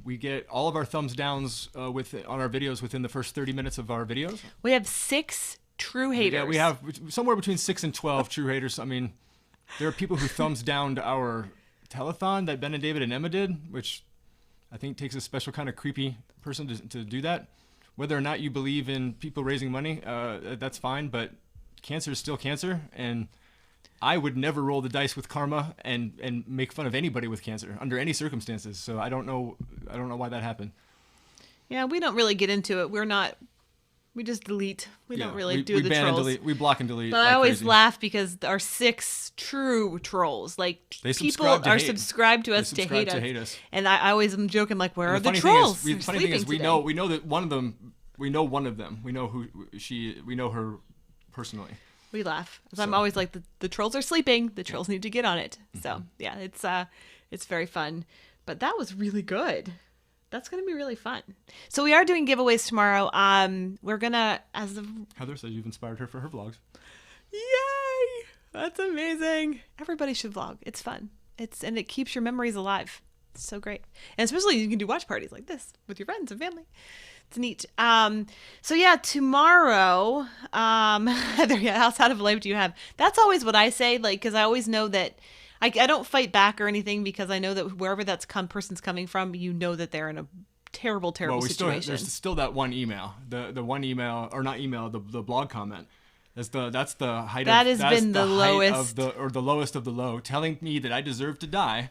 We get all of our thumbs downs on our videos within the first 30 minutes of our videos. We have 6 true haters. Yeah, we have somewhere between 6 and 12 true haters. I mean, there are people who thumbs downed our telethon that Ben and David and Emma did, which I think takes a special kind of creepy person to do that. Whether or not you believe in people raising money, that's fine, but cancer is still cancer, and I would never roll the dice with karma and make fun of anybody with cancer under any circumstances. So I don't know why that happened. Yeah, we don't really get into it. We just delete. We don't really do the ban trolls. And delete. We block and delete. But like I always crazy. laugh because our 6 true trolls, like They people subscribe to are hate. subscribed to They us to subscribe hate us. us. And I always am joking like, where And are the funny trolls? Thing is, They're funny thing is, sleeping we today. know that one of them. We know one of them. We know we know her personally. We laugh. So I'm So- always like, the trolls are sleeping. The trolls need to get on it. Mm-hmm. So yeah, it's very fun. But that was really good. That's gonna be really fun. So we are doing giveaways tomorrow. We're gonna Heather says you've inspired her for her vlogs. Yay! That's amazing. Everybody should vlog. It's fun. And it keeps your memories alive. It's so great. And especially you can do watch parties like this with your friends and family. It's neat. So yeah, tomorrow, Heather, how sad of a life do you have? That's always what I say, like, because I always know that I don't fight back or anything, because I know that wherever person's coming from, you know that they're in a terrible situation. There's still that one email, the one email, or not email, the blog comment. That's the height. That of, has been the height lowest, of the lowest of the low, telling me that I deserve to die.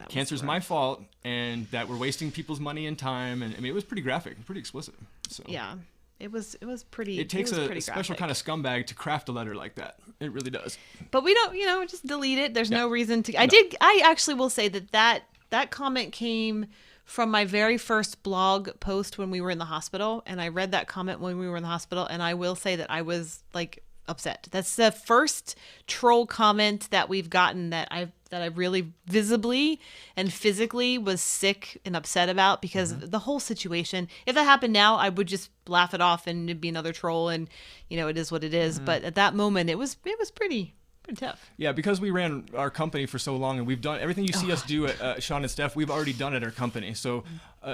Cancer's my fault, and that we're wasting people's money and time. And I mean, it was pretty graphic, pretty explicit. So yeah, it was pretty. It takes pretty a special graphic. kind of scumbag to craft a letter like that. It really does. But we don't, just delete it. There's no reason to. I actually will say that comment came from my very first blog post when we were in the hospital, and I read that comment when we were in the hospital, and I will say that I was like upset. That's the first troll comment that we've gotten that I really visibly and physically was sick and upset about, because the whole situation. If that happened now, I would just laugh it off and it'd be another troll, and it is what it is. But at that moment, it was pretty tough. Yeah, because we ran our company for so long, and we've done everything you see us do at Sean and Steph, we've already done at our company. So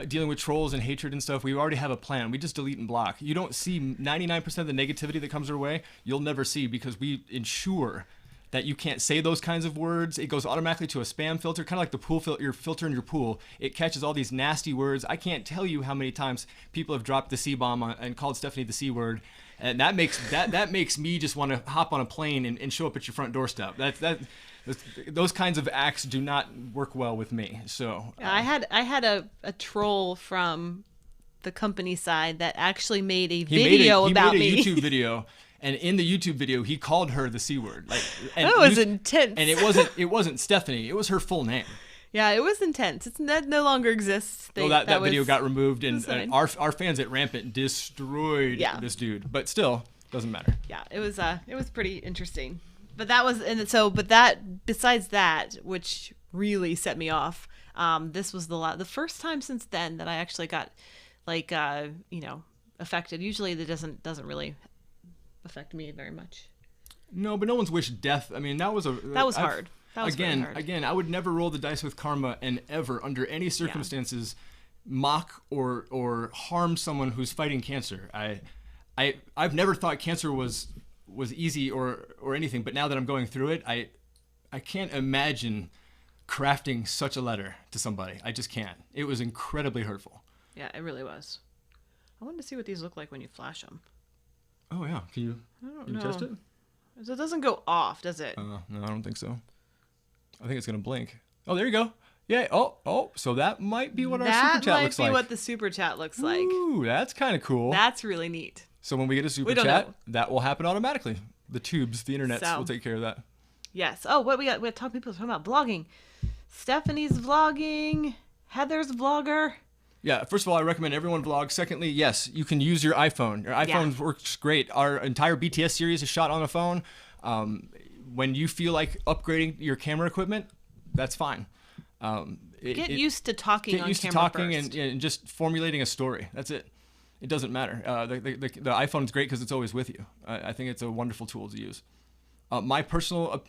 dealing with trolls and hatred and stuff, we already have a plan. We just delete and block. You don't see 99% of the negativity that comes our way. You'll never see, because we ensure that you can't say those kinds of words. It goes automatically to a spam filter, kind of like the pool your filter in your pool. It catches all these nasty words. I can't tell you how many times people have dropped the C-bomb and called Stephanie the C word. And that makes me just want to hop on a plane and show up at your front doorstep. Those kinds of acts do not work well with me. So I had a troll from the company side that actually made a video about me. He made a YouTube video, and in the YouTube video, he called her the C word. That was intense. And it wasn't Stephanie. It was her full name. Yeah, it was intense. That no longer exists. That video got removed, and fine. our fans at Rampant destroyed this dude. But still, doesn't matter. Yeah, it was pretty interesting. But besides that, which really set me off, this was the first time since then that I actually got affected. Usually that doesn't really affect me very much. No, but no one's wished death. I mean, that was hard. That was very hard. Again, I would never roll the dice with karma and ever, under any circumstances, mock or harm someone who's fighting cancer. I've never thought cancer was easy or anything, but now that I'm going through it, I can't imagine crafting such a letter to somebody. I just can't. It was incredibly hurtful. Yeah, it really was. I wanted to see what these look like when you flash them. Oh yeah, can you test it? So it doesn't go off, does it? No, I don't think so. I think it's gonna blink. Oh, there you go. Yeah. Oh. So that might be what our super chat looks like. That might be what the super chat looks like. Ooh, that's kind of cool. That's really neat. So when we get a super don't chat, know. that will happen automatically. The tubes, the internet will take care of that. Yes. Oh, what we got? People talking about vlogging. Stephanie's vlogging. Heather's vlogger. Yeah, first of all, I recommend everyone vlog. Secondly, yes, you can use your iPhone. Your iPhone works great. Our entire BTS series is shot on a phone. When you feel like upgrading your camera equipment, that's fine. Get used to talking on camera first. And just formulating a story. That's it. It doesn't matter. The iPhone is great because it's always with you. I think it's a wonderful tool to use. My personal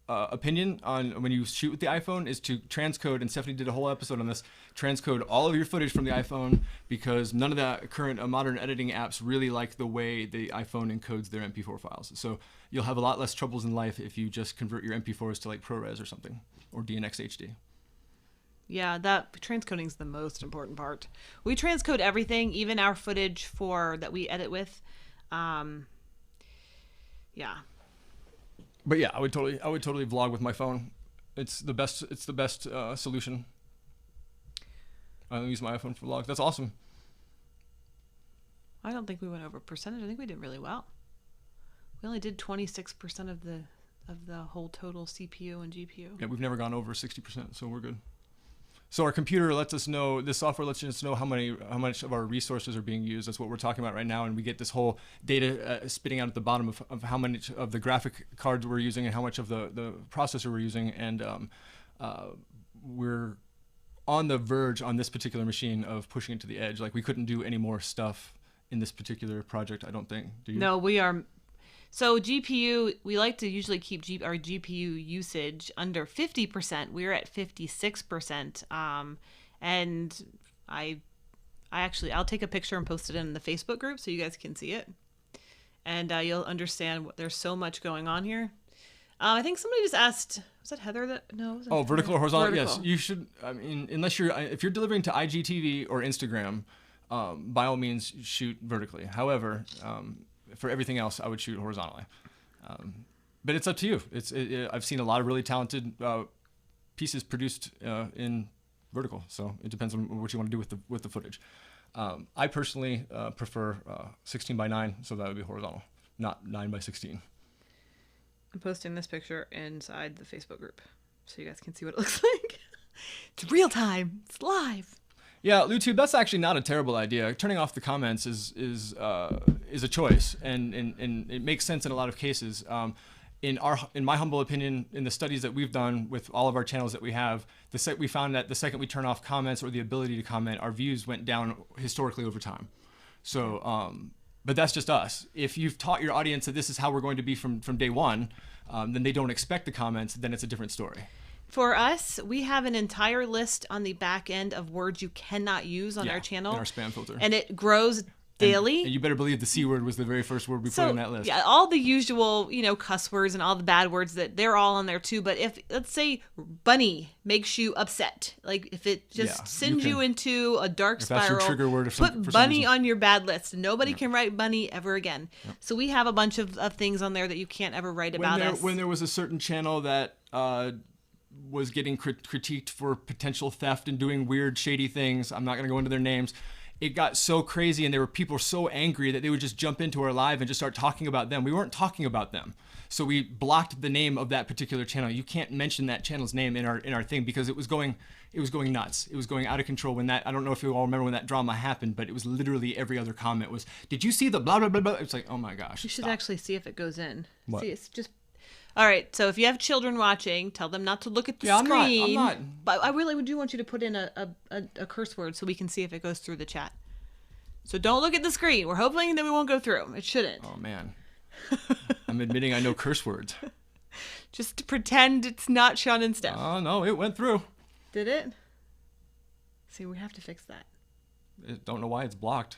opinion on when you shoot with the iPhone is to transcode, and Stephanie did a whole episode on this, transcode all of your footage from the iPhone, because none of the current modern editing apps really like the way the iPhone encodes their MP4 files. So you'll have a lot less troubles in life if you just convert your MP4s to like ProRes or something, or DNX HD. Yeah, that transcoding is the most important part. We transcode everything, even our footage that we edit with. Yeah. But yeah, I would totally vlog with my phone. It's the best solution. I use my iPhone for vlogs. That's awesome. I don't think we went over percentage. I think we did really well. We only did 26% of the whole total CPU and GPU. Yeah, we've never gone over 60%, so we're good. So our computer lets us know, this software lets us know how much of our resources are being used. That's what we're talking about right now, and we get this whole data spitting out at the bottom of how much of the graphic cards we're using and how much of the processor we're using, and we're on the verge on this particular machine of pushing it to the edge. Like, we couldn't do any more stuff in this particular project, I don't think. Do you? No, we are. So GPU, we like to usually keep our GPU usage under 50%. We're at 56%. And I'll take a picture and post it in the Facebook group so you guys can see it. And you'll understand there's so much going on here. I think somebody just asked, was that Heather? No. Vertical or horizontal? Vertical. Yes, you should. I mean, if you're delivering to IGTV or Instagram, by all means shoot vertically. However, for everything else, I would shoot horizontally. But it's up to you. I've seen a lot of really talented pieces produced in vertical, so it depends on what you want to do with the footage. I personally prefer 16 by 9, so that would be horizontal, not 9 by 16. I'm posting this picture inside the Facebook group so you guys can see what it looks like. It's real time. It's live. Yeah, YouTube, that's actually not a terrible idea. Turning off the comments is a choice, and it makes sense in a lot of cases. In my humble opinion, in the studies that we've done with all of our channels that we have, we found that the second we turn off comments or the ability to comment, our views went down historically over time. So, but that's just us. If you've taught your audience that this is how we're going to be from day one, then they don't expect the comments, then it's a different story. For us, we have an entire list on the back end of words you cannot use on our channel. In our spam filter. And it grows daily. And you better believe the C word was the very first word we put on that list. Yeah, all the usual, cuss words and all the bad words, they're all on there too. But if, let's say, bunny makes you upset, like if it just sends you into a dark spiral, that's your trigger word put bunny on your bad list. Nobody can write bunny ever again. Yep. So we have a bunch of things on there that you can't ever write about us. When there was a certain channel that was getting critiqued for potential theft and doing weird, shady things, I'm not going to go into their names. It got so crazy, and there were people so angry that they would just jump into our live and just start talking about them. We weren't talking about them, so we blocked the name of that particular channel. You can't mention that channel's name in our thing because it was going nuts. It was going out of control when that. I don't know if you all remember when that drama happened, but it was literally every other comment was, "Did you see the blah blah blah blah?" It's like, oh my gosh. You should actually see if it goes in. What? See, it's just. All right, so if you have children watching, tell them not to look at the screen. I'm not. But I really do want you to put in a curse word so we can see if it goes through the chat. So don't look at the screen. We're hoping that we won't go through. It shouldn't. Oh, man. I'm admitting I know curse words. Just to pretend it's not Sean and Stef. Oh, no, it went through. Did it? See, we have to fix that. I don't know why it's blocked.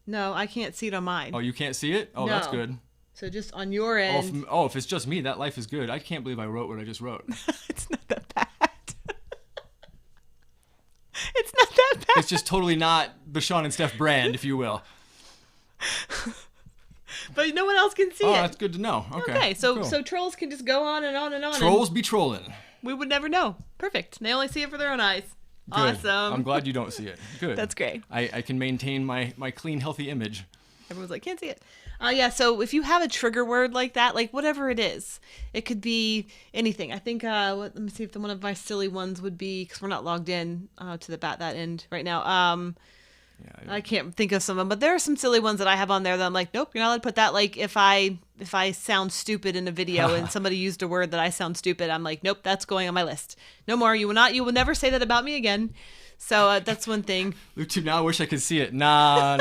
No, I can't see it on mine. Oh, you can't see it? Oh, no. That's good. So just on your end. If it's just me, that life is good. I can't believe I wrote what I just wrote. It's not that bad. It's not that bad. It's just totally not the Sean and Stef brand, if you will. But no one else can see Oh, it. that's good to know. Okay. So cool. so trolls can just go on and on and on. Trolls be trolling. And we would never know. Perfect. They only see it for their own eyes. Good. Awesome. I'm glad you don't see it. Good. That's great. I can maintain my clean, healthy image. Everyone's like, can't see it. Yeah, so if you have a trigger word like that, like whatever it is, it could be anything. I think, let me see if one of my silly ones would be, because we're not logged in to that end right now. Yeah, I can't think of some of them, but there are some silly ones that I have on there that I'm like, nope, you're not allowed to put that. Like if I sound stupid in a video and somebody used a word that I sound stupid, I'm like, nope, that's going on my list. No more. You will never say that about me again. So that's one thing. YouTube, now I wish I could see it. Nah.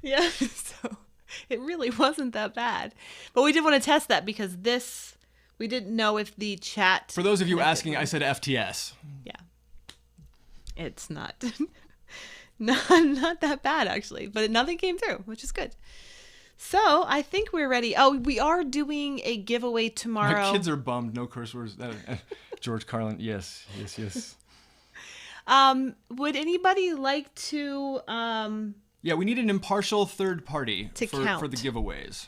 Yeah, so it really wasn't that bad. But we did want to test that because we didn't know if the chat... For those of you asking, I said FTS. Yeah. It's not not that bad, actually. But nothing came through, which is good. So I think we're ready. Oh, we are doing a giveaway tomorrow. My kids are bummed. No curse words. George Carlin. Yes. Would anybody like to... Yeah, we need an impartial third party To for count. the giveaways.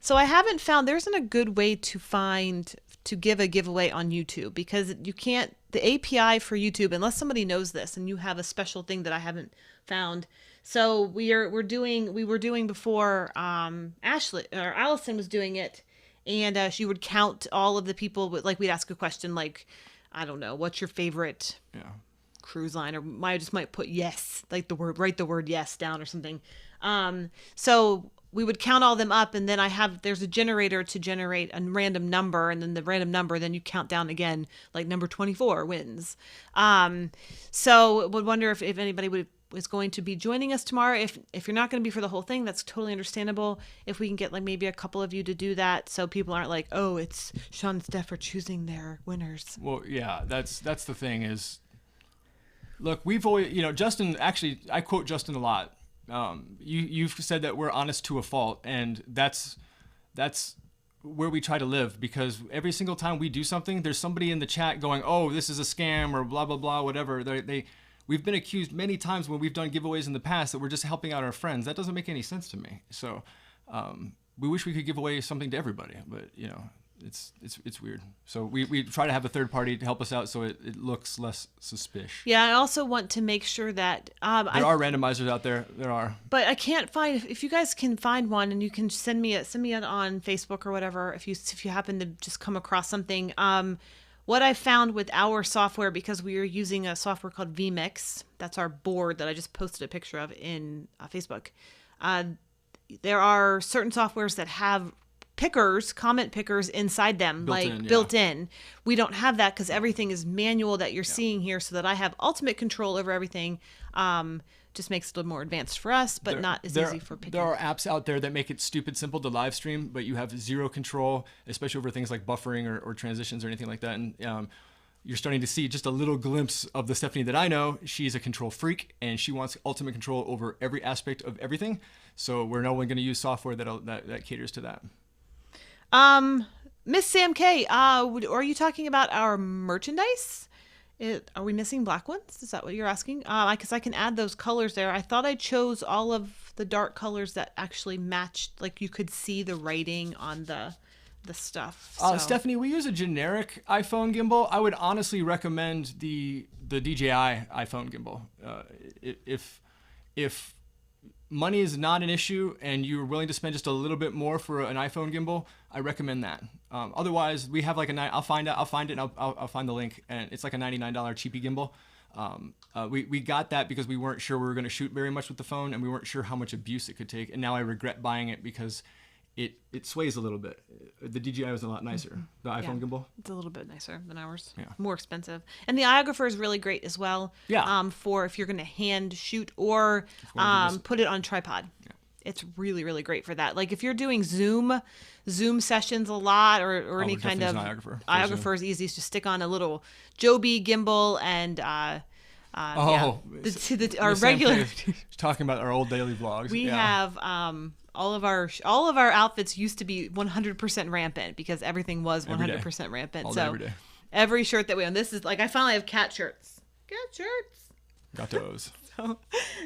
So I haven't found, there isn't a good way to give a giveaway on YouTube because you can't, the API for YouTube, unless somebody knows this and you have a special thing that I haven't found. So we were doing before, Allison was doing it, and she would count all of the people with, like, we'd ask a question like, I don't know, what's your favorite cruise line, or I just might put yes, like write the word yes down or something. So we would count all them up, and then there's a generator to generate a random number, and then the random number, then you count down again, like number 24 wins. So would wonder if anybody is going to be joining us tomorrow. If you're not going to be for the whole thing, that's totally understandable. If we can get like maybe a couple of you to do that, so people aren't like, oh, it's Sean and Stef are choosing their winners. Well, yeah, that's the thing is, look, we've always, Justin, actually, I quote Justin a lot. You've said that we're honest to a fault, and that's where we try to live, because every single time we do something, there's somebody in the chat going, oh, this is a scam, or blah, blah, blah, whatever. We've been accused many times when we've done giveaways in the past that we're just helping out our friends. That doesn't make any sense to me. So we wish we could give away something to everybody, but it's weird. So we try to have a third party to help us out so it looks less suspicious. Yeah, I also want to make sure that there are randomizers out there. There are. But I can't find, if you guys can find one, and you can send me it on Facebook or whatever, if you happen to just come across something. What I found with our software, because we are using a software called vMix, that's our board that I just posted a picture of in Facebook. There are certain softwares that have comment pickers inside them, built in. We don't have that because everything is manual that you're seeing here, so that I have ultimate control over everything. Just makes it a little more advanced for us, but not as easy for picking. There are apps out there that make it stupid simple to live stream, but you have zero control, especially over things like buffering or transitions or anything like that. And you're starting to see just a little glimpse of the Stephanie that I know. She's a control freak, and she wants ultimate control over every aspect of everything. So we're no one going to use software that caters to that. Miss Sam K, are you talking about our merchandise? Are we missing black ones? Is that what you're asking? Because I can add those colors there. I thought I chose all of the dark colors that actually matched, like you could see the writing on the stuff. So. Stephanie, we use a generic iPhone gimbal. I would honestly recommend the DJI iPhone gimbal. If money is not an issue and you're willing to spend just a little bit more for an iPhone gimbal, I recommend that. Otherwise, we have like I'll find it and I'll find the link, and it's like a $99 cheapie gimbal. We got that because we weren't sure we were going to shoot very much with the phone, and we weren't sure how much abuse it could take. And now I regret buying it because it sways a little bit. The DJI was a lot nicer. The iPhone gimbal. It's a little bit nicer than ours. Yeah. More expensive. And the iographer is really great as well. Yeah. For if you're going to hand shoot or put it on tripod. Yeah. It's really, really great for that. Like if you're doing Zoom sessions a lot, or any kind of iographer is easy to stick on a little Joby gimbal and our regular talking about our old daily vlogs. We have all of our outfits used to be 100% rampant because everything was 100% rampant. All day, every day. Every shirt that we own, this is like, I finally have cat shirts. cat shirts. Gatos. So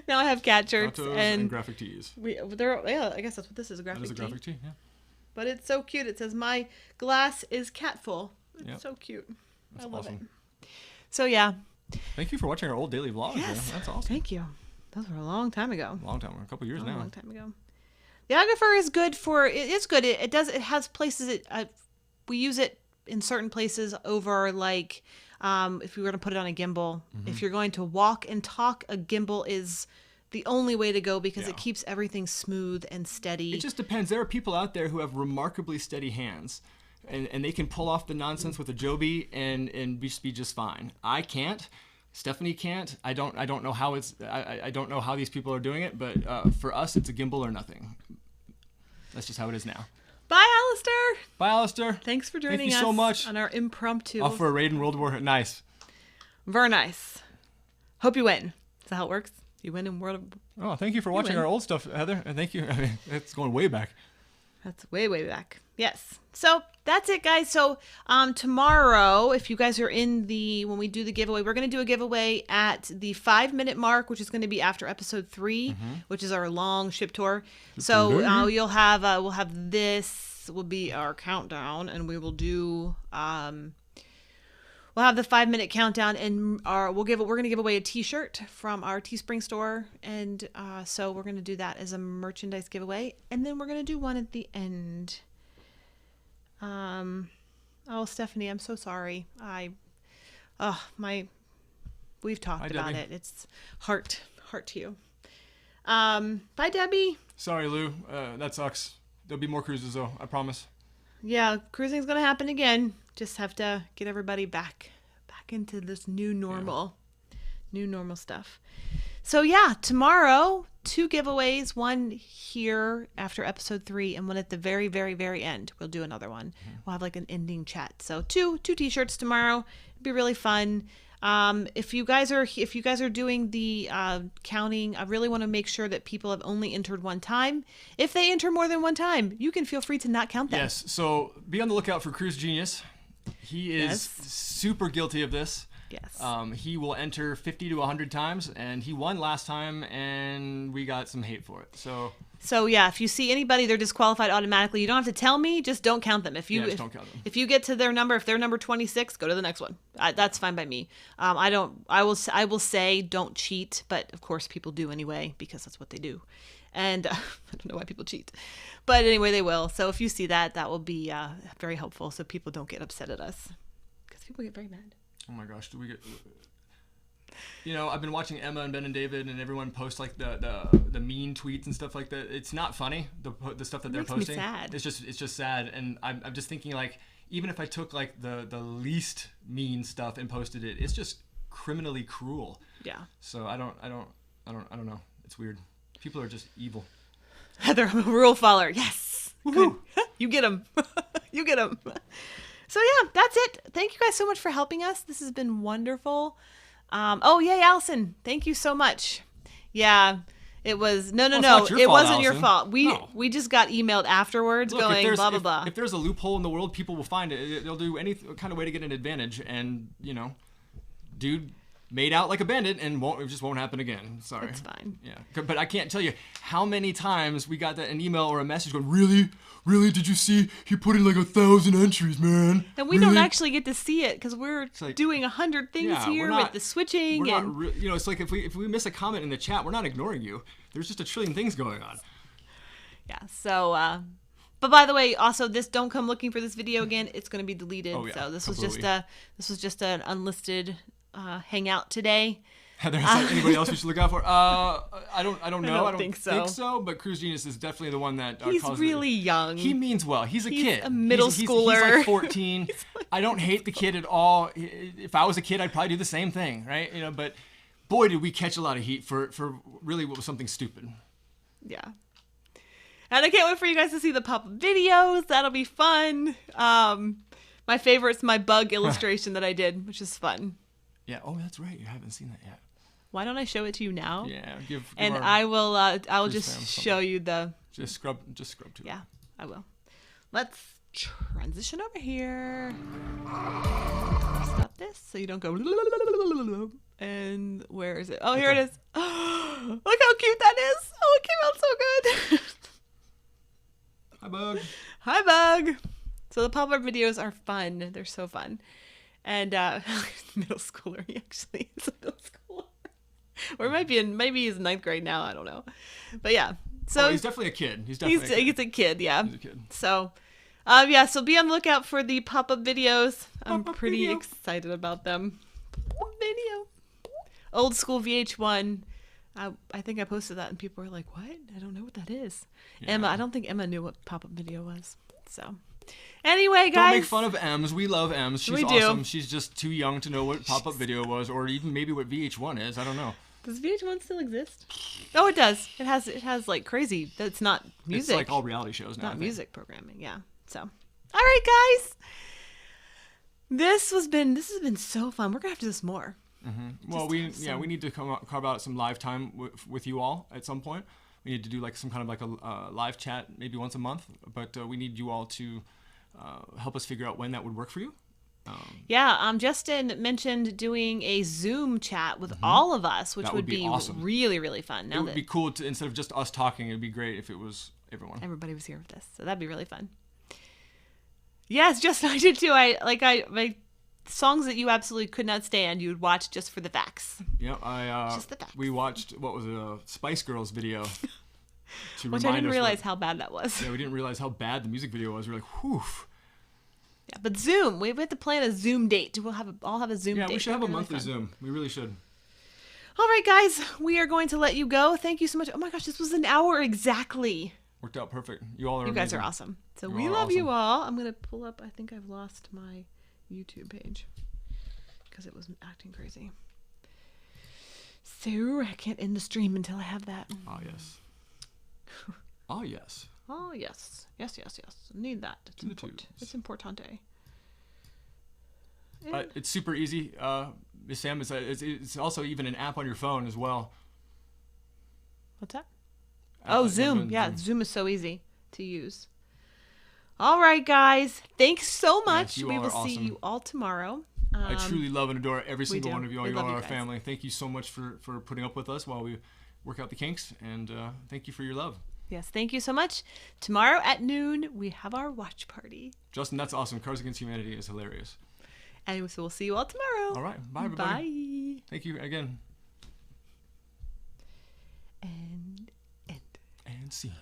now I have cat shirts Gatos and graphic tees. I guess that's what this is, a graphic That is a tee. graphic tee, yeah. But it's so cute. It says, "My glass is catful." It's Yep. so cute. That's I love awesome. it. So yeah. Thank you for watching our old daily vlogs. Yes. Man. That's awesome. Thank you. Those were a long time ago. Long time, a couple years A now. long time ago. The Ographer is good for, it is good. It has places, we use it in certain places over, like, if we were to put it on a gimbal. If you're going to walk and talk, a gimbal is the only way to go because it keeps everything smooth and steady. It just depends. There are people out there who have remarkably steady hands, and they can pull off the nonsense with a Joby and be just fine. I can't. Stephanie can't. I don't know how I don't know how these people are doing it, but for us, it's a gimbal or nothing. That's just how it is now. Bye, Alistair. Bye, Alistair. Thanks for joining Thank you us so much. on our impromptu. Off for a raid in World War. Nice. Very nice. Hope you win. Is that how it works? You win in World of... Oh, thank you for watching win. our old stuff, Heather. And thank you. I mean, it's going way back. That's way, way back. Yes. So that's it, guys. So tomorrow, if you guys are in when we do the giveaway, we're going to do a giveaway at the 5-minute mark, which is going to be after episode 3, which is our long ship tour. So we'll have this will be our countdown, and we will do we'll have the 5-minute countdown, and we're going to give away a T-shirt from our Teespring store, and so we're going to do that as a merchandise giveaway, and then we're going to do one at the end. Oh, Stephanie, I'm so sorry. We've talked about Debbie. it. It's heart to you. Bye, Debbie. Sorry, Lou. That sucks. There'll be more cruises, though. I promise. Yeah, cruising's gonna happen again. Just have to get everybody back into this new normal stuff. So yeah, tomorrow 2 giveaways, one here after episode 3 and one at the very, very, very end. We'll do another one. We'll have like an ending chat. So two T-shirts tomorrow. It'll be really fun. If you guys are doing the counting, I really want to make sure that people have only entered one time. If they enter more than one time, you can feel free to not count them. Yes. So be on the lookout for Cruise Genius. He is super guilty of this. Yes. He will enter 50 to 100 times, and he won last time, and we got some hate for it. So yeah, if you see anybody, they're disqualified automatically. You don't have to tell me; just don't count them. If just don't count them. If you get to their number, if they're number 26, go to the next one. That's fine by me. I will say don't cheat, but of course people do anyway because that's what they do, and I don't know why people cheat, but anyway they will. So if you see that will be very helpful, so people don't get upset at us because people get very mad. Oh my gosh, do we get? I've been watching Emma and Ben and David, and everyone posts like the mean tweets and stuff like that. It's not funny, the stuff that they're Makes me posting. sad. It's just sad, and I'm just thinking like, even if I took like the least mean stuff and posted it, it's just criminally cruel. Yeah. So I don't know. It's weird. People are just evil. Heather, I'm a rule follower. Yes. Good. You get them. You get them. So yeah, that's it. Thank you guys so much for helping us. This has been wonderful. Yay, Allison. Thank you so much. Yeah, it was no. It's not your It fault, wasn't your Allison. fault. We just got emailed afterwards Look, going blah blah blah. If there's a loophole in the world, people will find it. They'll do any kind of way to get an advantage, and dude made out like a bandit, and it just won't happen again. Sorry. It's fine. Yeah, but I can't tell you how many times we got an email or a message going, really, did you see he put in like 1,000 entries, man? And we don't actually get to see it because we're like, doing 100 things here with the switching and it's like if we miss a comment in the chat, we're not ignoring you. There's just a trillion things going on. Yeah. So, but by the way, also don't come looking for this video again. It's going to be deleted. Oh, yeah, so this completely. was just an unlisted hangout today. Heather, is there anybody else we should look out for? I don't know. I don't think so. But Cruise Genius is definitely the one that He's really young. He means well. He's a kid. A middle schooler. He's like 14. I don't hate the kid at all. If I was a kid, I'd probably do the same thing, right? But boy, did we catch a lot of heat for really what was something stupid. Yeah. And I can't wait for you guys to see the pop-up videos. That'll be fun. My favorite's my bug illustration that I did, which is fun. Yeah. Oh, that's right. You haven't seen that yet. Why don't I show it to you now? Yeah. Give and our I will Cruise just fam show you the. Just scrub to it. Yeah, I will. Let's transition over here. Stop this so you don't go. And where is it? Oh, here it is. Look how cute that is. Oh, it came out so good. Hi, Bug. Hi, Bug. So the pop-up videos are fun. They're so fun. And middle schooler, he actually is a middle schooler. Or maybe he's in 9th grade now. I don't know. But yeah. So he's definitely a kid. He's a kid, yeah. He's a kid. So, so be on the lookout for the pop-up videos. I'm pretty excited about them. Video. Old school VH1. I think I posted that and people were like, what? I don't know what that is. Yeah. Emma, I don't think Emma knew what pop-up video was. So, anyway, guys. Don't make fun of Ems. We love Ems. She's We do. awesome. She's just too young to know what pop-up video was, or even maybe what VH1 is. I don't know. Does VH1 still exist? Oh, it does. It has like crazy. That's not music. It's like all reality shows now. Not music programming. Yeah. So, all right, guys. This has been so fun. We're gonna have to do this more. Well, we need to carve out some live time with you all at some point. We need to do like some kind of like a live chat maybe once a month, but we need you all to help us figure out when that would work for you. Justin mentioned doing a Zoom chat with all of us, which That would would be awesome. really, really fun. It would be cool to, instead of just us talking, it'd be great if it was everyone. Everybody was here with us, so that'd be really fun. Yes, Justin, I did too. My songs that you absolutely could not stand, you would watch just for the facts. Yeah, Just the facts. we watched what was it, a Spice Girls video. Which I didn't realize how bad that was. Yeah, we didn't realize how bad the music video was. We were like, whew. Yeah, but Zoom, we have to plan a Zoom date. We'll all have a Zoom date. Yeah, we should have a That'd be monthly really fun. Zoom. We really should. All right, guys, we are going to let you go. Thank you so much. Oh my gosh, this was an hour exactly. Worked out perfect. You all are You guys amazing. are awesome. So You we are love you awesome. all. I'm going to pull up. I think I've lost my YouTube page because it was acting crazy. So I can't end the stream until I have that. Oh, yes. Oh, yes. Oh, yes. Yes. Need that. It's To the important. tubes. It's importante. It's super easy. Miss Sam, it's also even an app on your phone as well. What's that? Oh, Zoom. Yeah, Zoom is so easy to use. All right, guys. Thanks so much. you We all will are see awesome. you all tomorrow. I truly love and adore every single do. one of you all. We You love all you are our guys. family. Thank you so much for putting up with us while we work out the kinks. And thank you for your love. Yes, thank you so much. Tomorrow at noon, we have our watch party. Justin, that's awesome. Cards Against Humanity is hilarious. And so we'll see you all tomorrow. All right. Bye, everybody. Bye. Thank you again. And end. And scene.